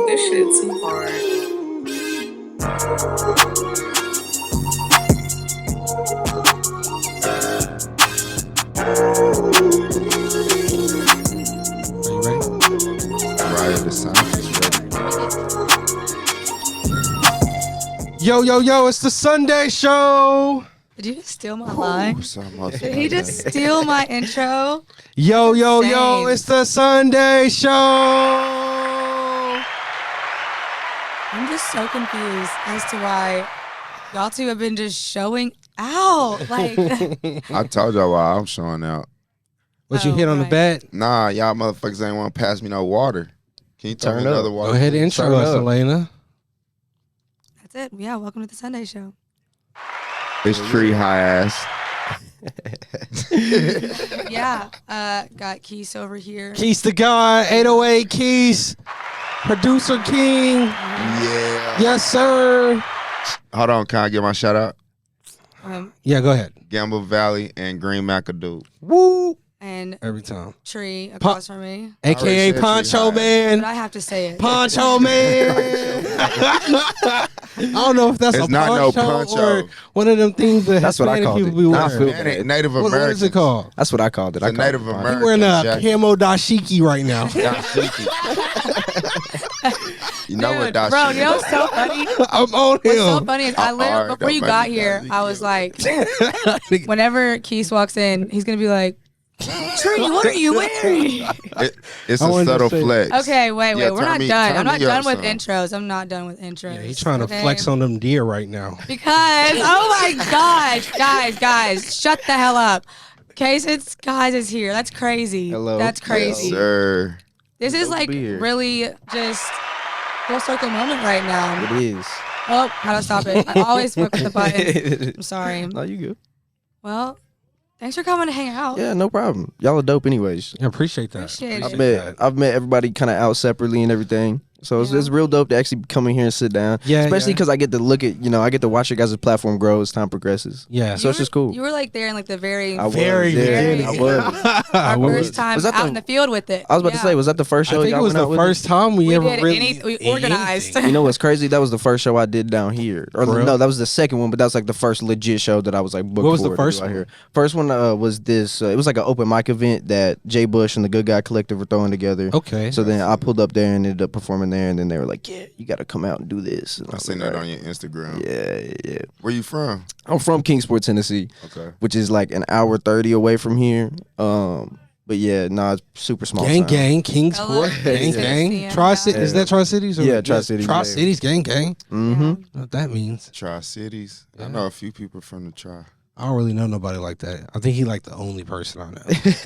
This shit too hard. Are you ready? Right, the sound is ready. Yo, it's the Sunday show. Did you just steal my line? Did Did he just steal my intro? Yo, Insane. it's the Sunday show. I'm just so confused as to why y'all two have been just showing out. Like, I told y'all why I'm showing out. What you Oh, hit on the right. bat? Nah, y'all motherfuckers ain't want to pass me no water. Can you turn Turn up. another water? Go ahead and intro Turn us, up. Elena. that's it. Yeah, welcome to the Sunday show. It's tree high ass. Yeah, got Keys over here. Keys the God, 808 Keys. Producer King. Yeah. Yes, sir. Hold on, can I get my shout out? Yeah, go ahead. Gamble Valley and Green Macadoo. Woo. And Every time. Tree across from me. AKA said Poncho tree Man. But I have to say it. Poncho Man. I don't know if that's It's a not no poncho, poncho. or one of them things that That's what I Hispanic called people it. be Nah, I wearing. feel Native, bad. Native What Americans. is it called? That's what I called it. The I called Native it poncho. American. He wearing a jacket. camo dashiki right now. You know what Dude, that bro, shit you know is. what's so funny? I'm on What's so him. funny is I literally, Alright, before you don't got make me here, crazy. I was like, whenever Keith walks in, he's going to be like, Tree, what are you wearing? It's I a wanted to subtle say- flex. Okay, wait, Yeah, we're turn not me- done. turn I'm not me up done with some. intros. I'm not done with intros. Yeah, he's trying to okay? flex on them deer right now. Because, oh my gosh, guys, shut the hell up. Caysen's guys is here. That's crazy. Hello. That's crazy. Yes, sir. This is Dope to like be here. really just full circle moment right now. It is. Oh, how to stop it. I always fuck with the button. I'm sorry. No, you good. Well, thanks for coming to hang out. Yeah, no problem. Y'all are dope anyways. I appreciate that. Appreciate I've it. met everybody kind of out separately and everything. So Yeah. it's real dope to actually come in here and sit down. Yeah, Especially yeah. because I get to look at, I get to watch your guys' platform grow as time progresses. Yeah. So it's just cool. You were like there in like the very, I was, Very yeah, beginning. I was. our Was first it? time Was that out the- in the field with it. I was about to say, was that the first I show think y'all it was went the out with? first time we ever did really we organized. anything. You know what's crazy? That was the first show I did down here. Or For real? no, that was the second one, but that was like the first legit show that I was like booked What was the for to first do out one? here. First one was this. It was like an open mic event that Jay Bush and the Good Guy Collective were throwing together. Okay. So then I pulled up there and ended up performing there, and then they were like, "Yeah, you got to come out and do this." And I was seen like, that "All on right." your Instagram. Yeah. Where you from? I'm from Kingsport, Tennessee, Okay. which is like an hour 30 away from here. But yeah, it's super small. Gang, town. gang, Kingsport, LA, gang, Tennessee, gang. yeah. Tri-Cities, is that Tri-Cities? or- Yeah, Tri-Cities, Tri yeah. Cities, gang, gang. Mm-hmm. Know what that means? Tri-Cities. I Yeah. know a few people from the Tri. I don't really know nobody like that. I think he like the only person I know. It's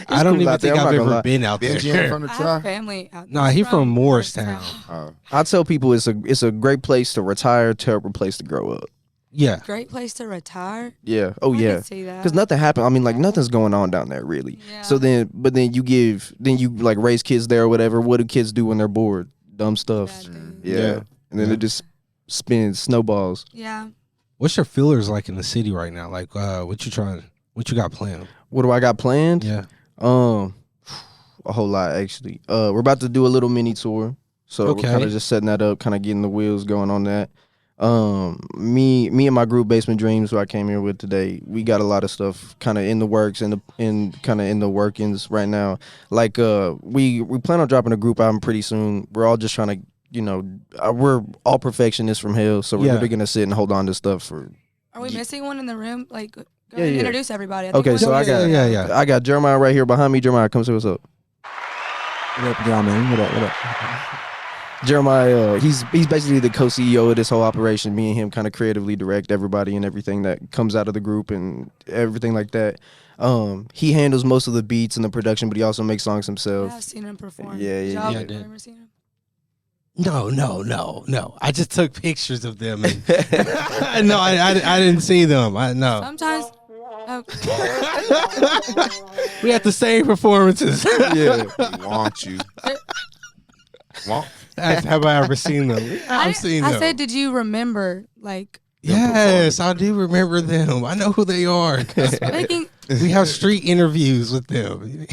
I don't cool even out there, think I'm I've not gonna ever lie. been out Benji ain't there. from the I Tri? have family out there. Nah, he from Morristown. Oh. I tell people it's a great place to retire, terrible place to grow up. Yeah. Great place to retire. Yeah. Oh I yeah. can see that. Because nothing happened. I mean, like nothing's going on down there really. Yeah. So then you like raise kids there or whatever. What do kids do when they're bored? Dumb stuff. Bad things. Yeah. Yeah. And then it just spins snowballs. Yeah. What's your feelers like in the city right now? Like, what you got planned? What do I got planned? Yeah. A whole lot actually. We're about to do a little mini tour. So Okay. we're kind of just setting that up, kind of getting the wheels going on that. Me and my group Basement Dreams, who I came here with today, we got a lot of stuff kind of in the works and in the workings right now. Like we plan on dropping a group album pretty soon. We're all just trying to, we're all perfectionists from hell, so we're Yeah. literally gonna sit and hold on to stuff for. Are we missing one in the room? Like, go Yeah, ahead and yeah. introduce everybody. I think Okay, we're so I missing- got Yeah. I got Jeremiah right here behind me. Jeremiah, come say what's up. What up, y'all, man? What up? Jeremiah, he's basically the co-CEO of this whole operation. Me and him kind of creatively direct everybody and everything that comes out of the group and everything like that. He handles most of the beats and the production, but he also makes songs Yeah, himself. I've seen him perform. Yeah, Did yeah, y'all yeah. ever I did. seen him? No. I just took pictures of them. And no, I didn't see them. No. Sometimes. Oh, We had the same performances. Yeah. We want you. Want? Have I ever seen them? I've seen them. I said, did you remember? Like, Yes, I do remember them. I know who they are. making. We have street interviews with them.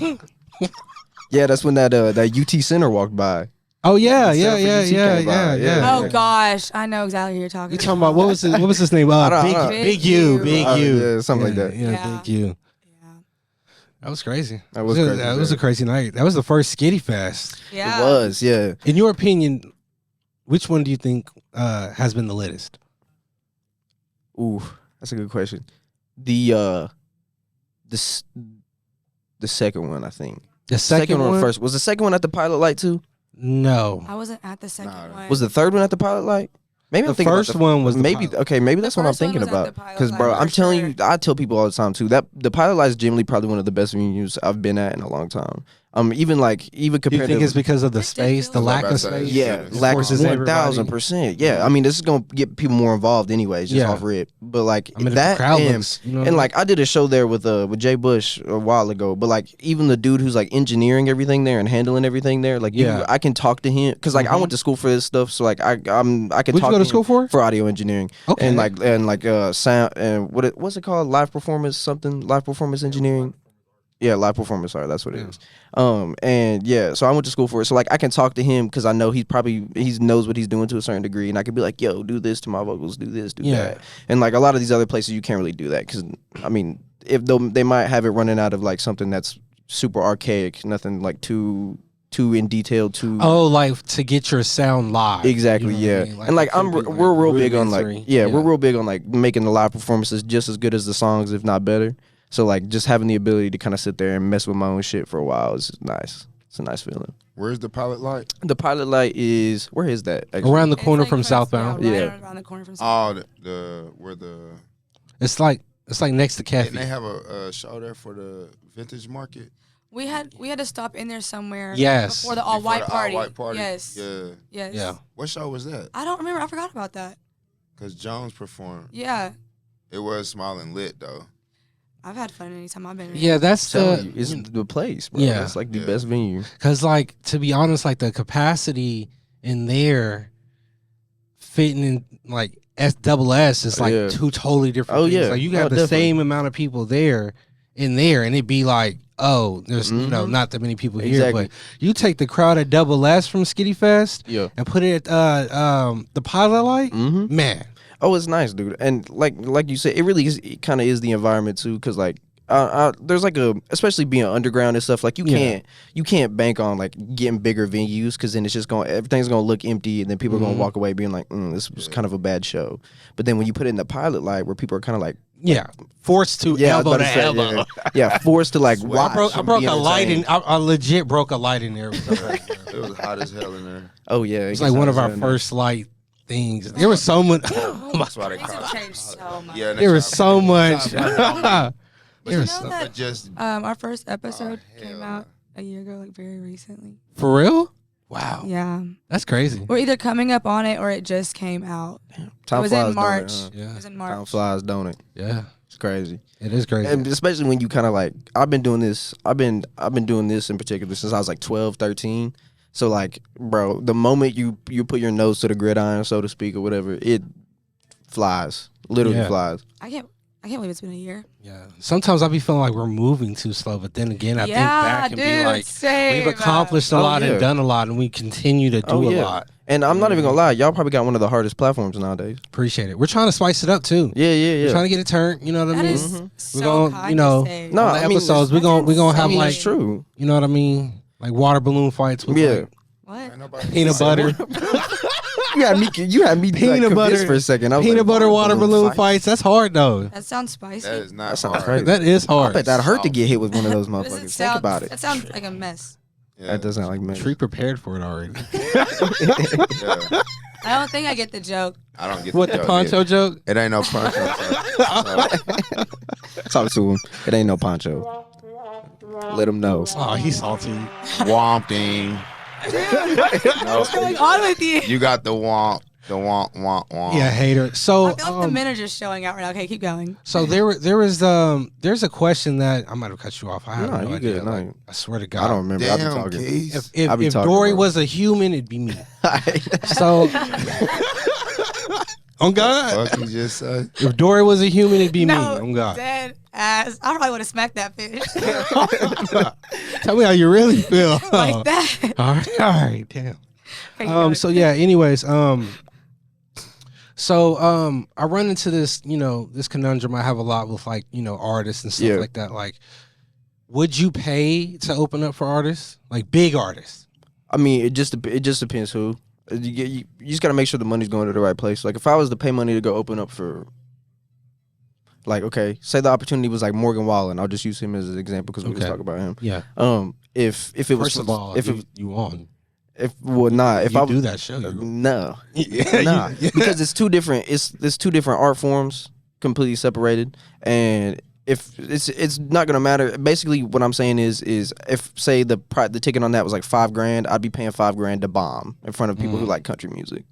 Yeah, that's when that UT Center walked by. Oh yeah, yeah, Surfer yeah, UT yeah, came yeah, out, yeah. Oh gosh, I know exactly who you're talking You about. talking about what was his name? I don't- Big U, Big Oh, U. yeah, something like that. Yeah, Yeah. Big U. Yeah. That was crazy. That was crazy. That was a crazy night. That was the first Skitty Fest. Yeah. It was, yeah. In your opinion, which one do you think has been the latest? Ooh, that's a good question. The second one, I think. The second one? or first? Was the second one at the pilot light too? No. I wasn't at the second one. Was the third one at the pilot light? Maybe The I'm thinking first about one was the maybe pilot. okay. Maybe that's what I'm first one thinking was at about. the pilot Because light, bro, for I'm telling sure. you, I tell people all the time too that the pilot light is generally probably one of the best venues I've been at in a long time. Even Do you compared think to it's because of the It did space, feel the like lack of that. space? yeah, It lack forces everybody. 1,000%. Yeah, I mean this is gonna get people more involved anyways, just Yeah. off rip. But like I mean, that the crowd and, looks, you know, and like I did a show there with Jay Bush a while ago, but like even the dude who's like engineering everything there and handling everything there, like Yeah. I can talk to him because like I Mhm. went to school for this stuff, so like I can What'd talk you go to him school for? audio engineering. Okay. And like sound and what's it called, live performance engineering. Yeah, live performance. Sorry, that's what it Yeah. is. And yeah, so I went to school for it. So like I can talk to him because I know he knows what he's doing to a certain degree, and I could be like, "Yo, do this to my vocals, do this, do Yeah. that." And like a lot of these other places, you can't really do that because I mean, if they might have it running out of like something that's super archaic, nothing like too in detail, too. Oh, like to get your sound live. Exactly, You know what I yeah, mean? and like it could be, we're real big on like rudimentary. we're real big on like making the live performances just as good as the songs, if not better. So like just having the ability to kind of sit there and mess with my own shit for a while is nice. It's a nice feeling. Where's the pilot light? The pilot light is where is that? Actually? around the It's corner like from first- Southbound. Yeah, Yeah. right around the corner from Southbound. Oh, the where the It's like next to and they Cafe. have a show there for the vintage market. We had to stop in there somewhere. Yes. Before the all white Before the party. all-white party. Yes. Yeah. Yes. Yeah. What show was that? I don't remember. I forgot about that. Because Jones performed. Yeah. It was smiling lit though. I've had fun anytime I've been in. Yeah, that's Telling you, the it's the place, bro. Yeah. It's like the Yeah. best venue. because like to be honest, like the capacity in there fitting in like S is like Yeah. two totally different Oh, things. yeah. Like you Oh, have the definitely. same amount of people there in there and it'd be like, oh, there's Mhm. not that many people here. Exactly. But you take the crowd at S from Skitty Fest Yeah. and put it at the pilot light, Mm-hmm. man. Oh, it's nice, dude. And like you said, it really is. It kind of is the environment too, because like. There's like especially being underground and stuff, like you can't bank on like getting bigger venues because then it's just everything's gonna look empty and then people are gonna walk away being like, this was kind of a bad show. But then when you put it in the pilot light where people are kind of like, Yeah, forced to I was elbow about to say, elbow. yeah, forced to like watch. I and broke be a light in. entertained. I legit broke a light in there. It was hot as hell in there. Oh yeah, It's like one of our first light things. There was so much. That's why they Things call have it. changed so much. Yeah, There was so much. But There you was know so- that just Our first episode Oh, came hell out a year ago, like very recently. For real? Wow, Yeah. that's crazy. We're either coming up on it or it just came out. Time it was flies, in don't it, March. huh? Yeah, It was in Time March. flies, don't it? yeah, It's crazy. it is crazy. And especially when you kind of like, I've been doing this in particular since I was like 12, 13. So like, bro, the moment you put your nose to the gridiron, so to speak, or whatever, it flies, literally Yeah. flies. I can't believe it's been a year. Yeah, sometimes I be feeling like we're moving too slow, but then again, I think back and be like, same. we've accomplished a Oh, lot yeah. and done a lot, and we continue to do Oh, a yeah. lot. And I'm not even gonna lie, y'all probably got one of the hardest platforms nowadays. Appreciate it. We're trying to spice it up too. Yeah, yeah, We're yeah. trying to get it turned. You know what I That mean? is Mhm. so We're gonna, kind you know, to say. No, On the I mean, episodes, we're that's gonna have I mean, like, it's true. you know what I mean, like water balloon fights with Yeah. like What? ain't nobody peanut butter. You had me Peanut like, butter convinced for a second. I was Peanut like, butter water balloon fight? fights. That's hard though. That sounds spicy. That is not That sounds hard. crazy. That is I hard. bet that hurt to get hit with one of those Does it motherfuckers. Think sound- about it. That sounds like a mess. Yeah. That doesn't like me. Tree prepared for it already. Yeah. I don't think I get the joke. I don't get What the joke poncho yet. joke? It ain't no poncho. Talk to him. It ain't no poncho. Let him know. Oh, he's salty. Womping. What's going on with you? You got the womp. The womp, womp, womp. Yeah, hater. So, I feel like the men are just showing out right now. Okay, keep going. so there's a question that I might have cut you off. I have No, no you idea. good. No, Like, I swear to God. I don't remember. I've been Damn, talking. Keys. If I be talking, Dory bro. was a human, it'd be me. So, on God, Fuck you just said. if Dory was a human, it'd be No, me. On God, dead ass. I probably would have smacked that fish tell me how you really feel. like that. All right, damn. So yeah. Anyways, so I run into this, this conundrum I have a lot with like, artists and stuff like that. Like, would you pay to open up for artists, like big artists? I mean, it just depends who. You just gotta make sure the money's going to the right place. Like if I was to pay money to go open up for, like, okay, say the opportunity was like Morgan Wallen. I'll just use him as an example because we just talk about him. Yeah. If it was first of all, if you on. If I do that show, no, nah, because it's two different. It's two different art forms, completely separated, and if it's not gonna matter. Basically, what I'm saying is if say the ticket on that was like $5,000, I'd be paying $5,000 to bomb in front of people who like country music.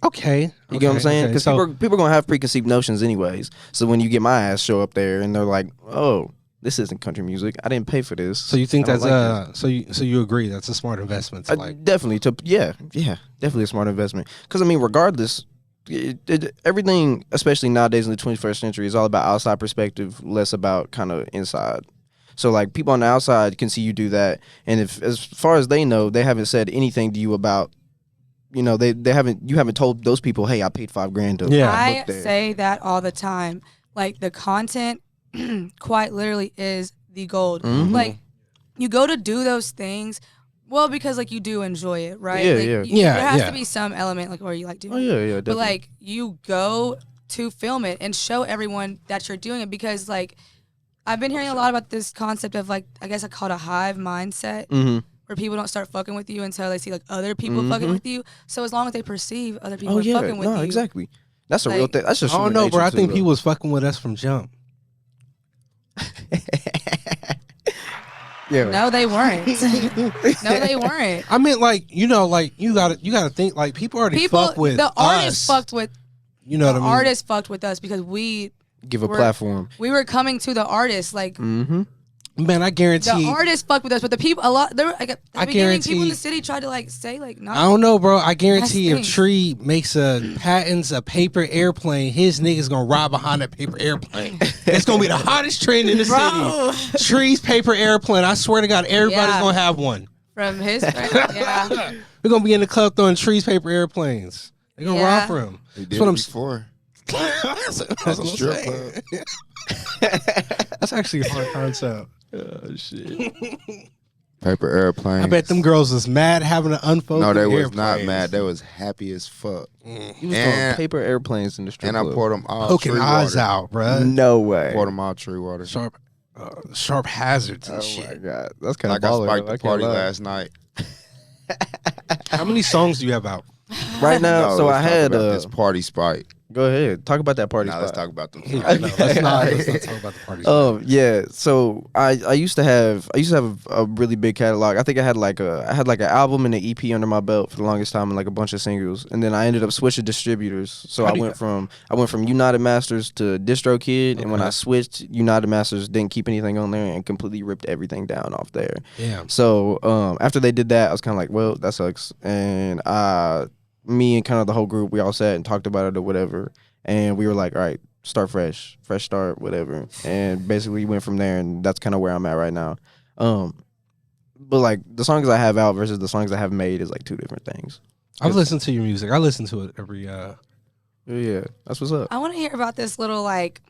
Okay, you get what I'm saying? Because people are gonna have preconceived notions anyways. So when you get my ass show up there and they're like, oh, this isn't country music. I didn't pay for this. So you think that's so you agree that's a smart investment? Definitely definitely a smart investment. Because I mean, regardless, everything, especially nowadays in the 21st century, is all about outside perspective, less about kind of inside. So like people on the outside can see you do that, and if as far as they know, they haven't said anything to you about. They haven't. You haven't told those people, "Hey, I paid $5,000 to." Yeah, I say that all the time. Like the content, quite literally, is the gold. Mm-hmm. Like you go to do those things, well, because like you do enjoy it, right? Yeah, like, there has to be some element like where you like doing. Oh yeah, definitely. But like you go to film it and show everyone that you're doing it because like I've been hearing a lot about this concept of like I guess I call it a hive mindset. Mm-hmm. Where people don't start fucking with you until they see like other people fucking with you. So as long as they perceive other people are fucking with you, exactly. That's a real thing. That's just. I don't know, bro. I think people was fucking with us from jump. Yeah. No, they weren't. No, they weren't. I mean, like you gotta think like people already fuck with the artists us. fucked with. You know what I mean? Artists fucked with us because we give a platform. We were coming to the artists like. Mm-hmm. Man, I guarantee the artists fucked with us, but the people I guarantee people in the city tried to like say like not. I don't know, bro. I guarantee if Tree makes patents a paper airplane, his niggas gonna ride behind that paper airplane. It's gonna be the hottest trend in the city. Tree's paper airplane. I swear to God, everybody's gonna have one. From his yeah. We're gonna be in the club throwing Tree's paper airplanes. They're gonna ride for him. That's what I'm before. That's what I'm saying. That's actually a hard concept. Oh shit! Paper airplane. I bet them girls was mad having an unfolded. No, they was airplanes. not mad. They was happy as fuck. He was throwing paper airplanes in the strip club. And I poured them all poking tree eyes water. out, bro. No way. Poured them all tree water. Sharp hazards and shit. Oh my god, that's kind of like baller. I spiked the party last night. How many songs do you have out? Right now, No, so let's I talk had about this party spike. Go ahead, talk about that party. Now spot. let's talk about them. Let's not talk about the party. Yeah. So I used to have a really big catalog. I think I had like an album and an EP under my belt for the longest time and like a bunch of singles. And then I ended up switching distributors. So I went from United Masters to DistroKid, and when I switched, United Masters didn't keep anything on there and completely ripped everything down off there. Yeah. So after they did that, I was kind of like, well, that sucks. And me and kind of the whole group, we all sat and talked about it or whatever. And we were like, all right, start fresh start, whatever. And basically went from there, and that's kind of where I'm at right now. But like the songs I have out versus the songs I have made is like two different things. I've listened to your music. I listen to it every Yeah, that's what's up. I want to hear about this little like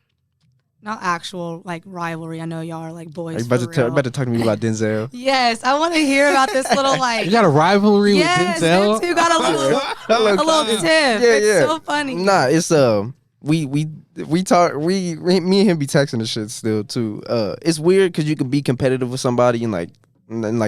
not actual like rivalry. I know y'all are like boys. Are you about to talk to me about Denzel? Yes, I want to hear about this little like. You got a rivalry with Denzel? Yes, you got a little tip. It's so funny. Nah, it's we talk me and him be texting and shit still too. It's weird because you can be competitive with somebody and like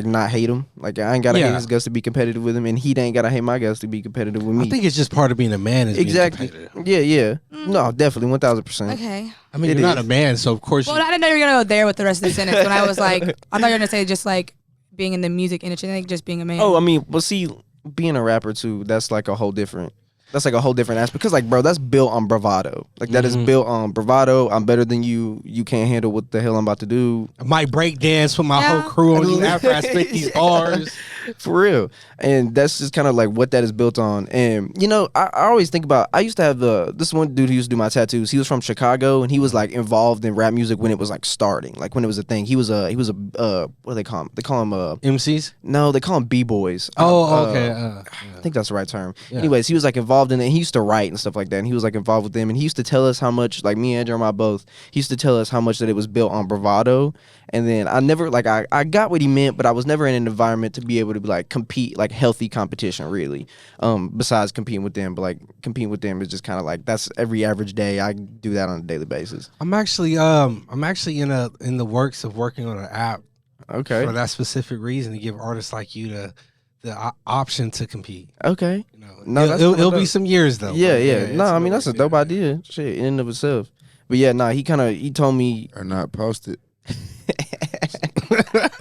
not hate him. Like I ain't gotta hate his guts to be competitive with him, and he ain't gotta hate my guts to be competitive with me. I think it's just part of being a man. Is exactly. Yeah. No, definitely 1000%. Okay. I mean, you're not a man, so of course. Well, I didn't know you were gonna go there with the rest of the sentence. When I was like, I thought you were gonna say just like being in the music industry, like just being a man. Oh, I mean, well, see, being a rapper too, that's like a whole different aspect. Because like, bro, that's built on bravado. Like that is built on bravado. I'm better than you. You can't handle what the hell I'm about to do. I might break dance with my whole crew on you after I spit these bars. For real. And that's just kind of like what that is built on. And, you know, I always think about, I used to have this one dude who used to do my tattoos. He was from Chicago, and he was like involved in rap music when it was like starting, like when it was a thing. He was a what do they call him? They call him MCs? No, they call him B-boys. Okay. I think that's the right term. Yeah. Anyways, he was like involved in it. He used to write and stuff like that. And he was like involved with them. And he used to tell us how much, like me and Jeremiah both, he used to tell us how much that it was built on bravado. And then I never, like, I got what he meant, but I was never in an environment to be able to like compete, like healthy competition, really. Besides competing with them, but like competing with them is just kind of like, that's every average day. I do that on a daily basis. I'm actually in the works of working on an app. Okay. For that specific reason, to give artists like you the option to compete. Okay. You know, No, it'll be some years though. Yeah. No, I mean, it's that's a dope idea. Shit, in and of itself. But yeah, he told me. Or not posted.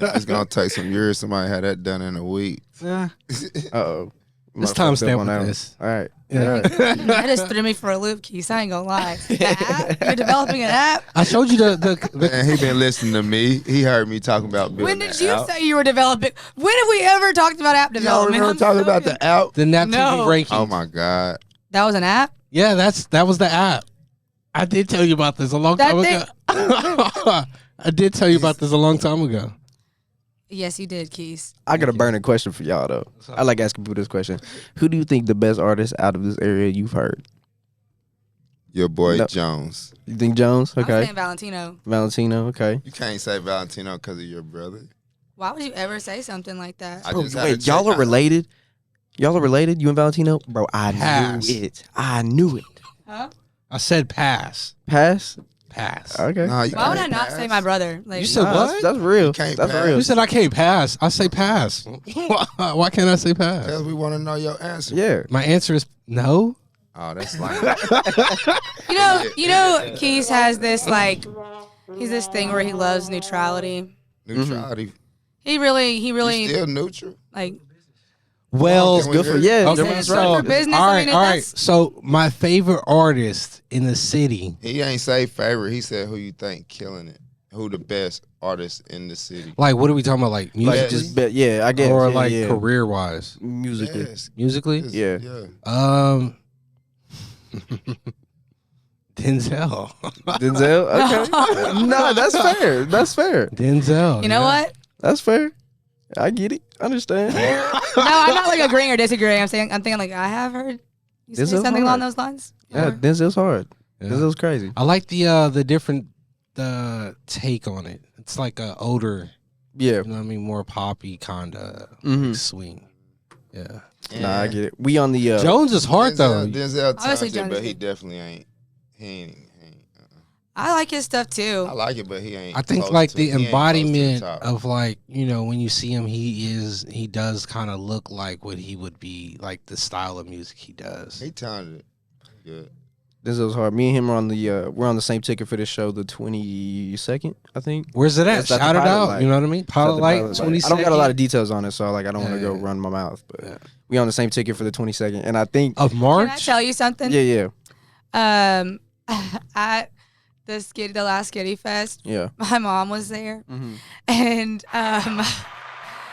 It's gonna take some years. Somebody had that done in a week. Uh-oh. Let's timestamp on this. All right. Yeah. That just threw me for a loop, Keys. I ain't gonna lie. The app? You're developing an app? I showed you the And he been listening to me. He heard me talking about building When did that you out. say you were developing? When have we ever talked about app Y'all development? remember talking about the app? the NapTv No. rankings. Oh my God. That was an app? Yeah, that was the app. I did tell you about this a long That time thing- ago. I did tell you about this a long time ago. Yes, you did, Keys. I got a burning question for y'all, though. I like asking people this question. Who do you think the best artist out of this area you've heard? Your boy No. Jones. You think Jones? I'm Okay. saying Valentino. Valentino, okay. You can't say Valentino because of your brother. Why would you ever say something like that? I just had to Wait, y'all check are related? Y'all are related? You and Valentino? Bro, I Pass. knew it. I knew it. Huh? I said pass. Pass? Pass. Okay. Nah, you Why would I can't not pass. say my brother? Like, You said Nah, what? That's real. Can't That's pass. real. You said I can't pass. I say pass. Why can't I say pass? Because we want to know your answer. Yeah. My answer is no. Oh, that's like you know, Keys has this like, he's this thing where he loves neutrality. neutrality. He really, You still neutral. like. Well, Can we Good for hear- yeah. okay, That's It's good right. for business. all I right, mean, if all right. that's- So my favorite artist in the city, He ain't say favorite. He said who you think killing it. Who the best artist in the city. like what are we talking about? Like Like music, just bet, yeah, I guess. or yeah, like yeah. career wise, musically. Yes. musically? Yes, Yeah. Yeah. Denzel. Denzel? Okay. No, that's fair. That's fair. Denzel. You know yeah. what? That's fair. I get it. I understand. No, I'm not like agreeing or disagreeing. I'm thinking like I have heard you say This is something along hard. those lines. Yeah, Or- Denzel's hard. Yeah. Denzel's crazy. I like the different take on it. It's like a older, Yeah. you know what I mean, more poppy kind of Mhm. swing. Yeah. Nah, I get it. We on the Jones is hard though. Denzel Obviously, talented, Jones but is he good. definitely ain't. He ain't. I like his stuff too. I like it, but he ain't. I think close like to- the he ain't close to the embodiment top. of like, you know, when you see him, he does kind of look like what he would be, like the style of music he does. He talented. Good. Denzel's hard. Me and him are on the we're on the same ticket for this show, the 22nd, I think. Where's it at? It's at the Shout it Pilot out. Light. You know what I mean? Pilot Light, Pilot 22nd. I don't got a lot of details on it, so like I don't want to Yeah, go yeah. run my mouth. But Yeah. we on the same ticket for the 22nd, and I think of Can I March. tell you something? yeah. At the last Skitty Fest, Yeah. my mom was there, Mm-hmm. and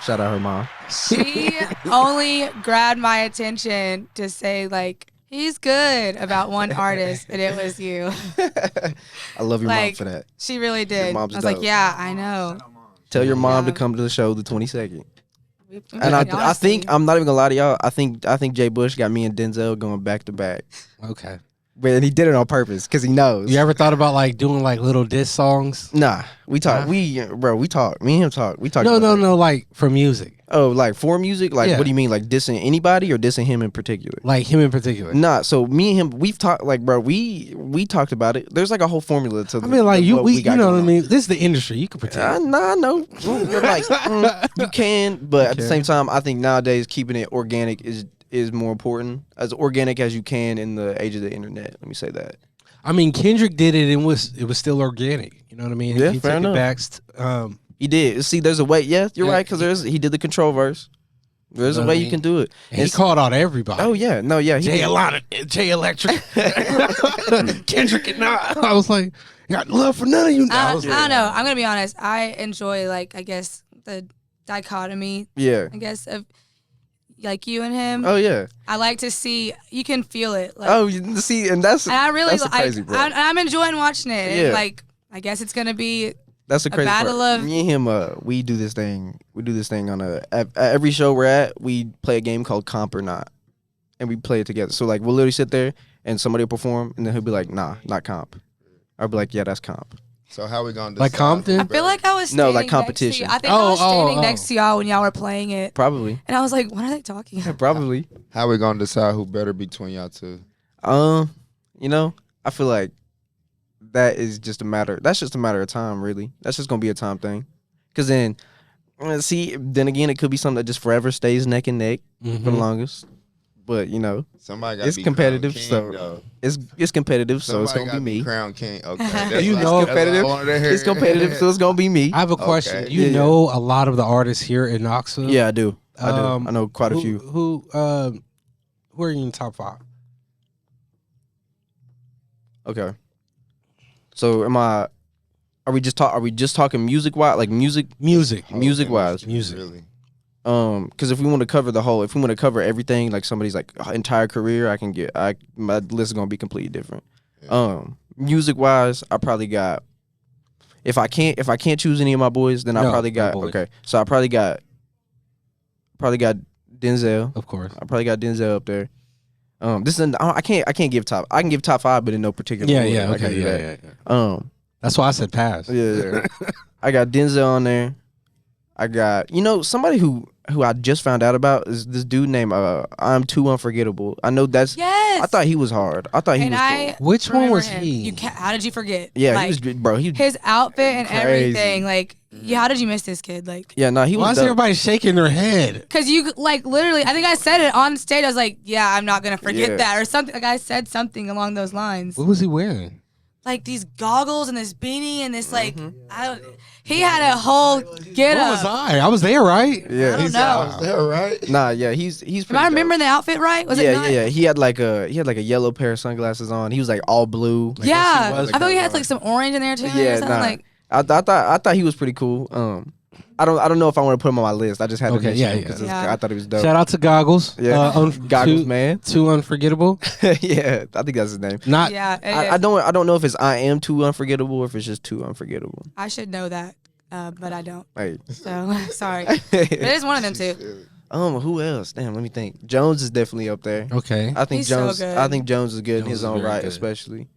Shout out her mom. she only grabbed my attention to say like he's good about one artist, and it was you. I love your mom Like, for that. She really did. I mom's was like, dope. yeah, I know. Tell your mom to Yeah. come to the show the 22nd. And And I think I'm not even gonna lie to y'all. I think Jay Bush got me and Denzel going back to back. Okay. But he did it on purpose because he knows. You ever thought about like doing like little diss songs? Nah, we talk. Nah. We talk. Me and him talk. We talk. No, about no, that. no. Like for music, Oh, like for music? Like Yeah. what do you mean? Like dissing anybody or dissing him in particular? like him in particular. Nah. So me and him, we've talked. Like, bro, we talked about it. There's like a whole formula to. I mean, like you, what we, you got know what I going mean. This is the industry. You can pretend. Nah, no. Like you can, but at the Okay. same time, I think nowadays keeping it organic is more important. As organic as you can in the age of the internet. Let me say that. I mean, Kendrick did it, and it was still organic. You know what I mean? Yeah, he fair took enough. it back. He did. See, there's a way. Yeah, you're Yeah. right. Because he did the control verse. There's know a what way I you mean? can do it. And he It's- called out everybody. Oh yeah, no, yeah. He Jay did. Alana, Jay Electric, Kendrick, and I was like, got love for none of you. I was don't know. I'm gonna be honest. I enjoy like I guess the dichotomy, Yeah. I guess, of like you and him. Oh yeah. I like to see, you can feel it. Like, Oh, see, and that's and I really that's the crazy part. I'm enjoying watching it. Yeah. And like, I guess it's gonna be That's the crazy battle part. of- Me and him, we do this thing. We do this thing on at every show we're at. We play a game called Comp or Not, and we play it together. So like we'll literally sit there and somebody will perform, and then he'll be like, "Nah, not comp." I'll be like, "Yeah, that's comp." So how we gonna Like decide Compton? I feel like I was No, standing like next to competition. you. I think I was standing Oh. next to y'all when y'all were playing it, Probably, and I was like, "What are they talking about?" probably. How we gonna decide who better between y'all two? You know, I feel like that is just a matter. That's just a matter of time, really. That's just gonna be a time thing. Cause then, then again, it could be something that just forever stays neck and neck for the longest. But you know, Somebody got it's competitive, so it's competitive, so it's Somebody gonna be me. Crown King. Okay, that's You what- know- that's what I competitive. wanted to hear. It's competitive, so it's gonna be me. I have a question. Okay. You Yeah. know a lot of the artists here in Knoxville? Yeah, I do. I Um, know quite a who, few. Who are you in top 5? Okay. So are we just talking music wise, like music Music. music wise? Music. Really. Because if we want to cover everything, like somebody's like entire career, my list is gonna be completely different. Yeah. Music wise, I probably got. If I can't choose any of my boys, then I No, probably no got boy. okay. So I probably got Denzel. Of course. I probably got Denzel up there. This is I can't give top. I can give top 5, but in no particular Yeah, order. yeah, I can't okay, do yeah, that. yeah. That's why I said pass. Yeah. I got Denzel on there. I got somebody who I just found out about is this dude named I'm Too Unforgettable. I know that's. Yes. I thought he was hard. I thought he and was I cool. Which one remember was him. he? How did you forget? Yeah, like, he was bro. He his outfit and crazy. everything. Like, yeah, how did you miss this kid? Like, yeah, no, he Why was. is dope. everybody shaking their head? cause you like literally, I think I said it on stage. I was like, yeah, I'm not gonna forget Yeah. that or something. Like I said something along those lines. What was he wearing? Like these goggles and this beanie and this like, he had a whole get Where was up. I was there, right? Yeah, I don't know. Is that right? Nah, yeah, he's. Pretty Am I remembering the outfit right? Was yeah, it not? yeah. He had like a yellow pair of sunglasses on. He was like all blue. Like, Yeah, yes, he was. I thought he had like some orange in there too. or Yeah, something. nah. Like, I thought he was pretty cool. I don't know if I want to put him on my list. I just had to Okay, mention yeah, him yeah. because Yeah. I thought he was dope. Shout out to Goggles. Yeah, Goggles too, man. Too Unforgettable. Yeah, I think that's his name. Not. yeah, I don't know if it's I Am Too Unforgettable or if it's just Too Unforgettable. I should know that, but I don't. Hey. So sorry. But it is one of them too. Who else? Damn, let me think. Jones is definitely up there. Okay. I think He's so Jones. good. I think Jones is good in Jones his is own very right, good. especially.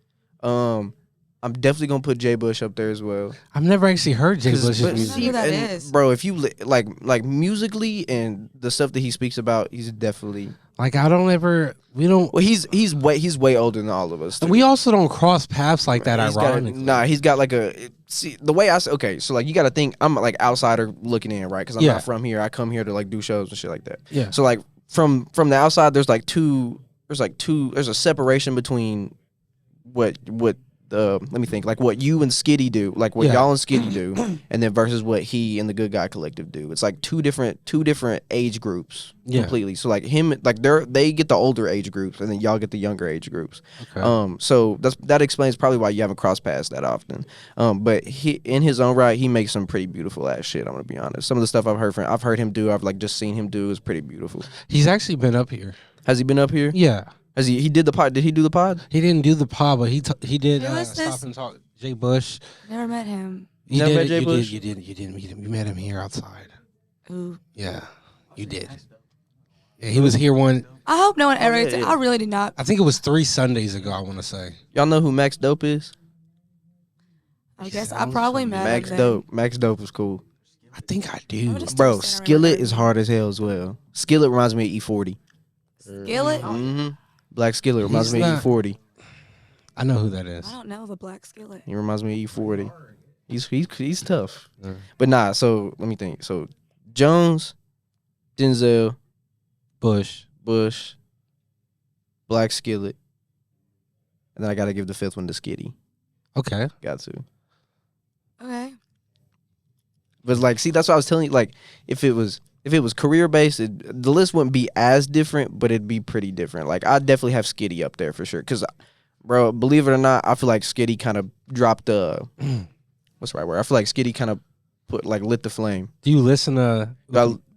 I'm definitely gonna put Jay Bush up there as well. I've never actually heard Jay Bush's But music. I know who that and, is. bro. If you like musically and the stuff that he speaks about, he's definitely. Like I don't ever. We don't. Well, he's way older than all of us. too. We also don't cross paths like that. He's got- Ironically. nah, he's got like a see the way okay. So like you got to think I'm like outsider looking in, right? Because I'm Yeah. not from here. I come here to like do shows and shit like that. Yeah. So like from the outside, there's a separation between what let me think, like what you and Skitty do, like what Yeah. y'all and Skitty do, and then versus what he and the Good Guy Collective do. It's like two different age groups Yeah. completely. So like him, like they get the older age groups, and then y'all get the younger age groups. Okay. So that explains probably why you haven't crossed paths that often. But he in his own right, he makes some pretty beautiful ass shit. I'm gonna be honest. Some of the stuff I've heard him do, I've like just seen him do is pretty beautiful. He's actually been up here. Has he been up here? Yeah. Has he did the pod? Did he do the pod? He didn't do the pod, but he did Who is Stop this? and Talk. Jay Bush. Never met him. You Never did. met Jay Bush? You didn't meet him. You met him here outside. Ooh. Yeah, you did. Yeah, he was here one. I hope no one ever. yeah, yeah. I really did not. I think it was 3 Sundays ago. I want to say. Y'all know who Max Dope is? I guess I sounds probably familiar. met Max him. Dope. Max Dope is cool. I think I do. I'm just- Bro, Just don't Skillet remember. is hard as hell as well. Skillet reminds me of E40. Skillet. Mm-hmm. Black Skillet reminds He's me of not- E40. I know who that is. I don't know the black skillet. He reminds me of E40. He's tough. Yeah. But nah, so let me think. So Jones, Denzel, Bush. Black Skillet. And then I gotta give the 5th one to Skitty. Okay. Got to. Okay. But like, see, that's what I was telling you. Like, if it was career based, the list wouldn't be as different, but it'd be pretty different. Like, I'd definitely have Skitty up there for sure. Cause, bro, believe it or not, I feel like Skitty kind of dropped what's the right word? I feel like Skitty kind of lit the flame. Do you listen to?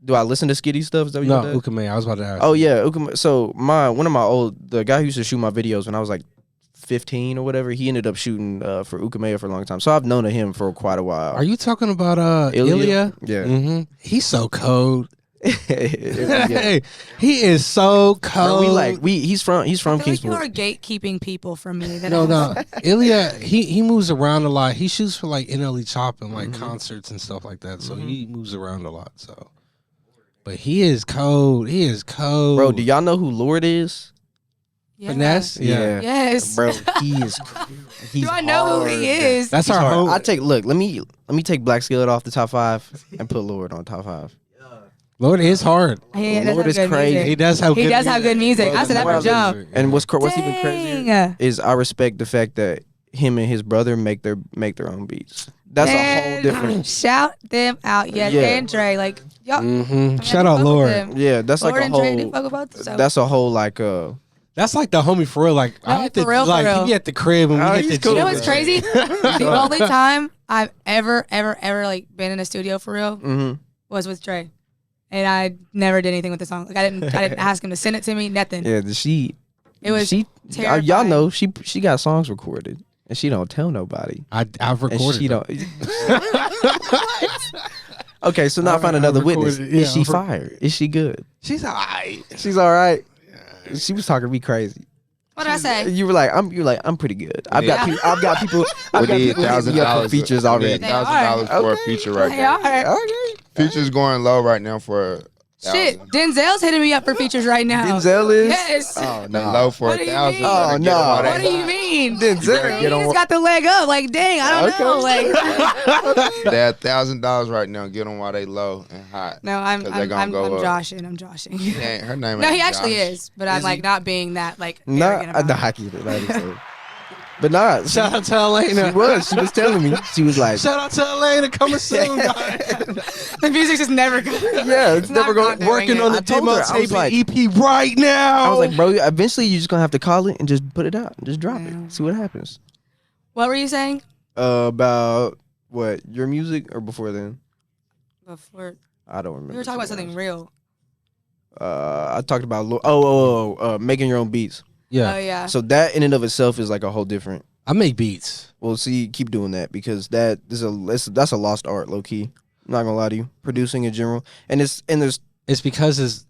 Do I listen to skitty stuff? Is that what you No, said? Ukame. I was about to ask. Oh yeah, Ukame. So the guy who used to shoot my videos when I was like 15 or whatever, he ended up shooting for Ukame for a long time. So I've known of him for quite a while. Are you talking about Ilya? Yeah. Mm-hmm. He's so cold. Yeah. He is so cold. He's from I feel like you Kingsport. are gatekeeping people from me. That No. Ilya, he moves around a lot. He shoots for like NLE Chop and like concerts and stuff like that. So he moves around a lot. So, but he is cold. He is cold. Bro, do y'all know who Lord is? Yeah. Finesse? Yeah. Yes. Bro, he is. He's Do I know hard. who he is? That's He's our hard. home. Let me take Black Skillet off the top 5 and put Lord on top 5. Lord is hard. He does Lord have is good crazy. music. He does have He good does have good music. I said that from jump. And what's even crazier Dang. is I respect the fact that him and his brother make their own beats. That's a whole And different. Shout them out. Yes, Yeah. and Dre. Like, y'all. Mm-hmm. I Shout do out fuck with Lord. them. Yeah, that's Lord like a and Dre do whole. fuck with both. So. That's a whole like That's like the homie for real. Like No, I had to for real, like for real. he be at the crib and Oh, we hit he's the cool. You know gym. what's crazy? The only time I've ever like been in a studio for real Mm-hmm. was with Dre, and I never did anything with the song. Like I didn't ask him to send it to me. Nothing. Yeah, It was y'all terrifying. know she got songs recorded and she don't tell nobody. I've And recorded. she them. don't. Okay, so now I find another witness. recorded- yeah, Is she I've fired? Is she good? She's alright. She's all right. She was talking to me crazy. What did I say? You were like, I'm pretty good. I've got Yeah. people. I've got people. We I've got need people hitting me up for features already. They $1,000 for a Okay. feature right They now. are. Okay. Feature's going low right now for Shit, 1,000. Denzel's hitting me up for features right now. Denzel is. Yes. Oh They no. low for What do you 1,000. mean? Oh, no. What do you mean? Denzel. He just got the leg up. Like, dang, I don't know. Like, They're $1,000 right now. Get them while they low and hot. no, I'm 'Cause they gonna I'm go up. joshing. I'm joshing. Ain't- Her name No, ain't he actually Josh. is, but I'm Is like he? not being that like Not. arrogant about it. I get it. I understand. But nah, Shout out to Elena. She was telling me. She was like, Shout out to Elena coming soon, guys. The music's just never good. yeah, it's never going. doing Working it. on the I told demo her, I was tape like- and EP right now. I was like, bro, eventually you're just gonna have to call it and just put it out, and just drop it, see what happens. What were you saying? About what, your music or before then? Before I don't remember. we were talking about to be something real. honest. I talked about making your own beats. yeah, Oh yeah. So that in and of itself is like a whole different. I make beats. Well, see, keep doing that because that's a lost art, low key. I'm not gonna lie to you. Producing in general, and there's It's because it's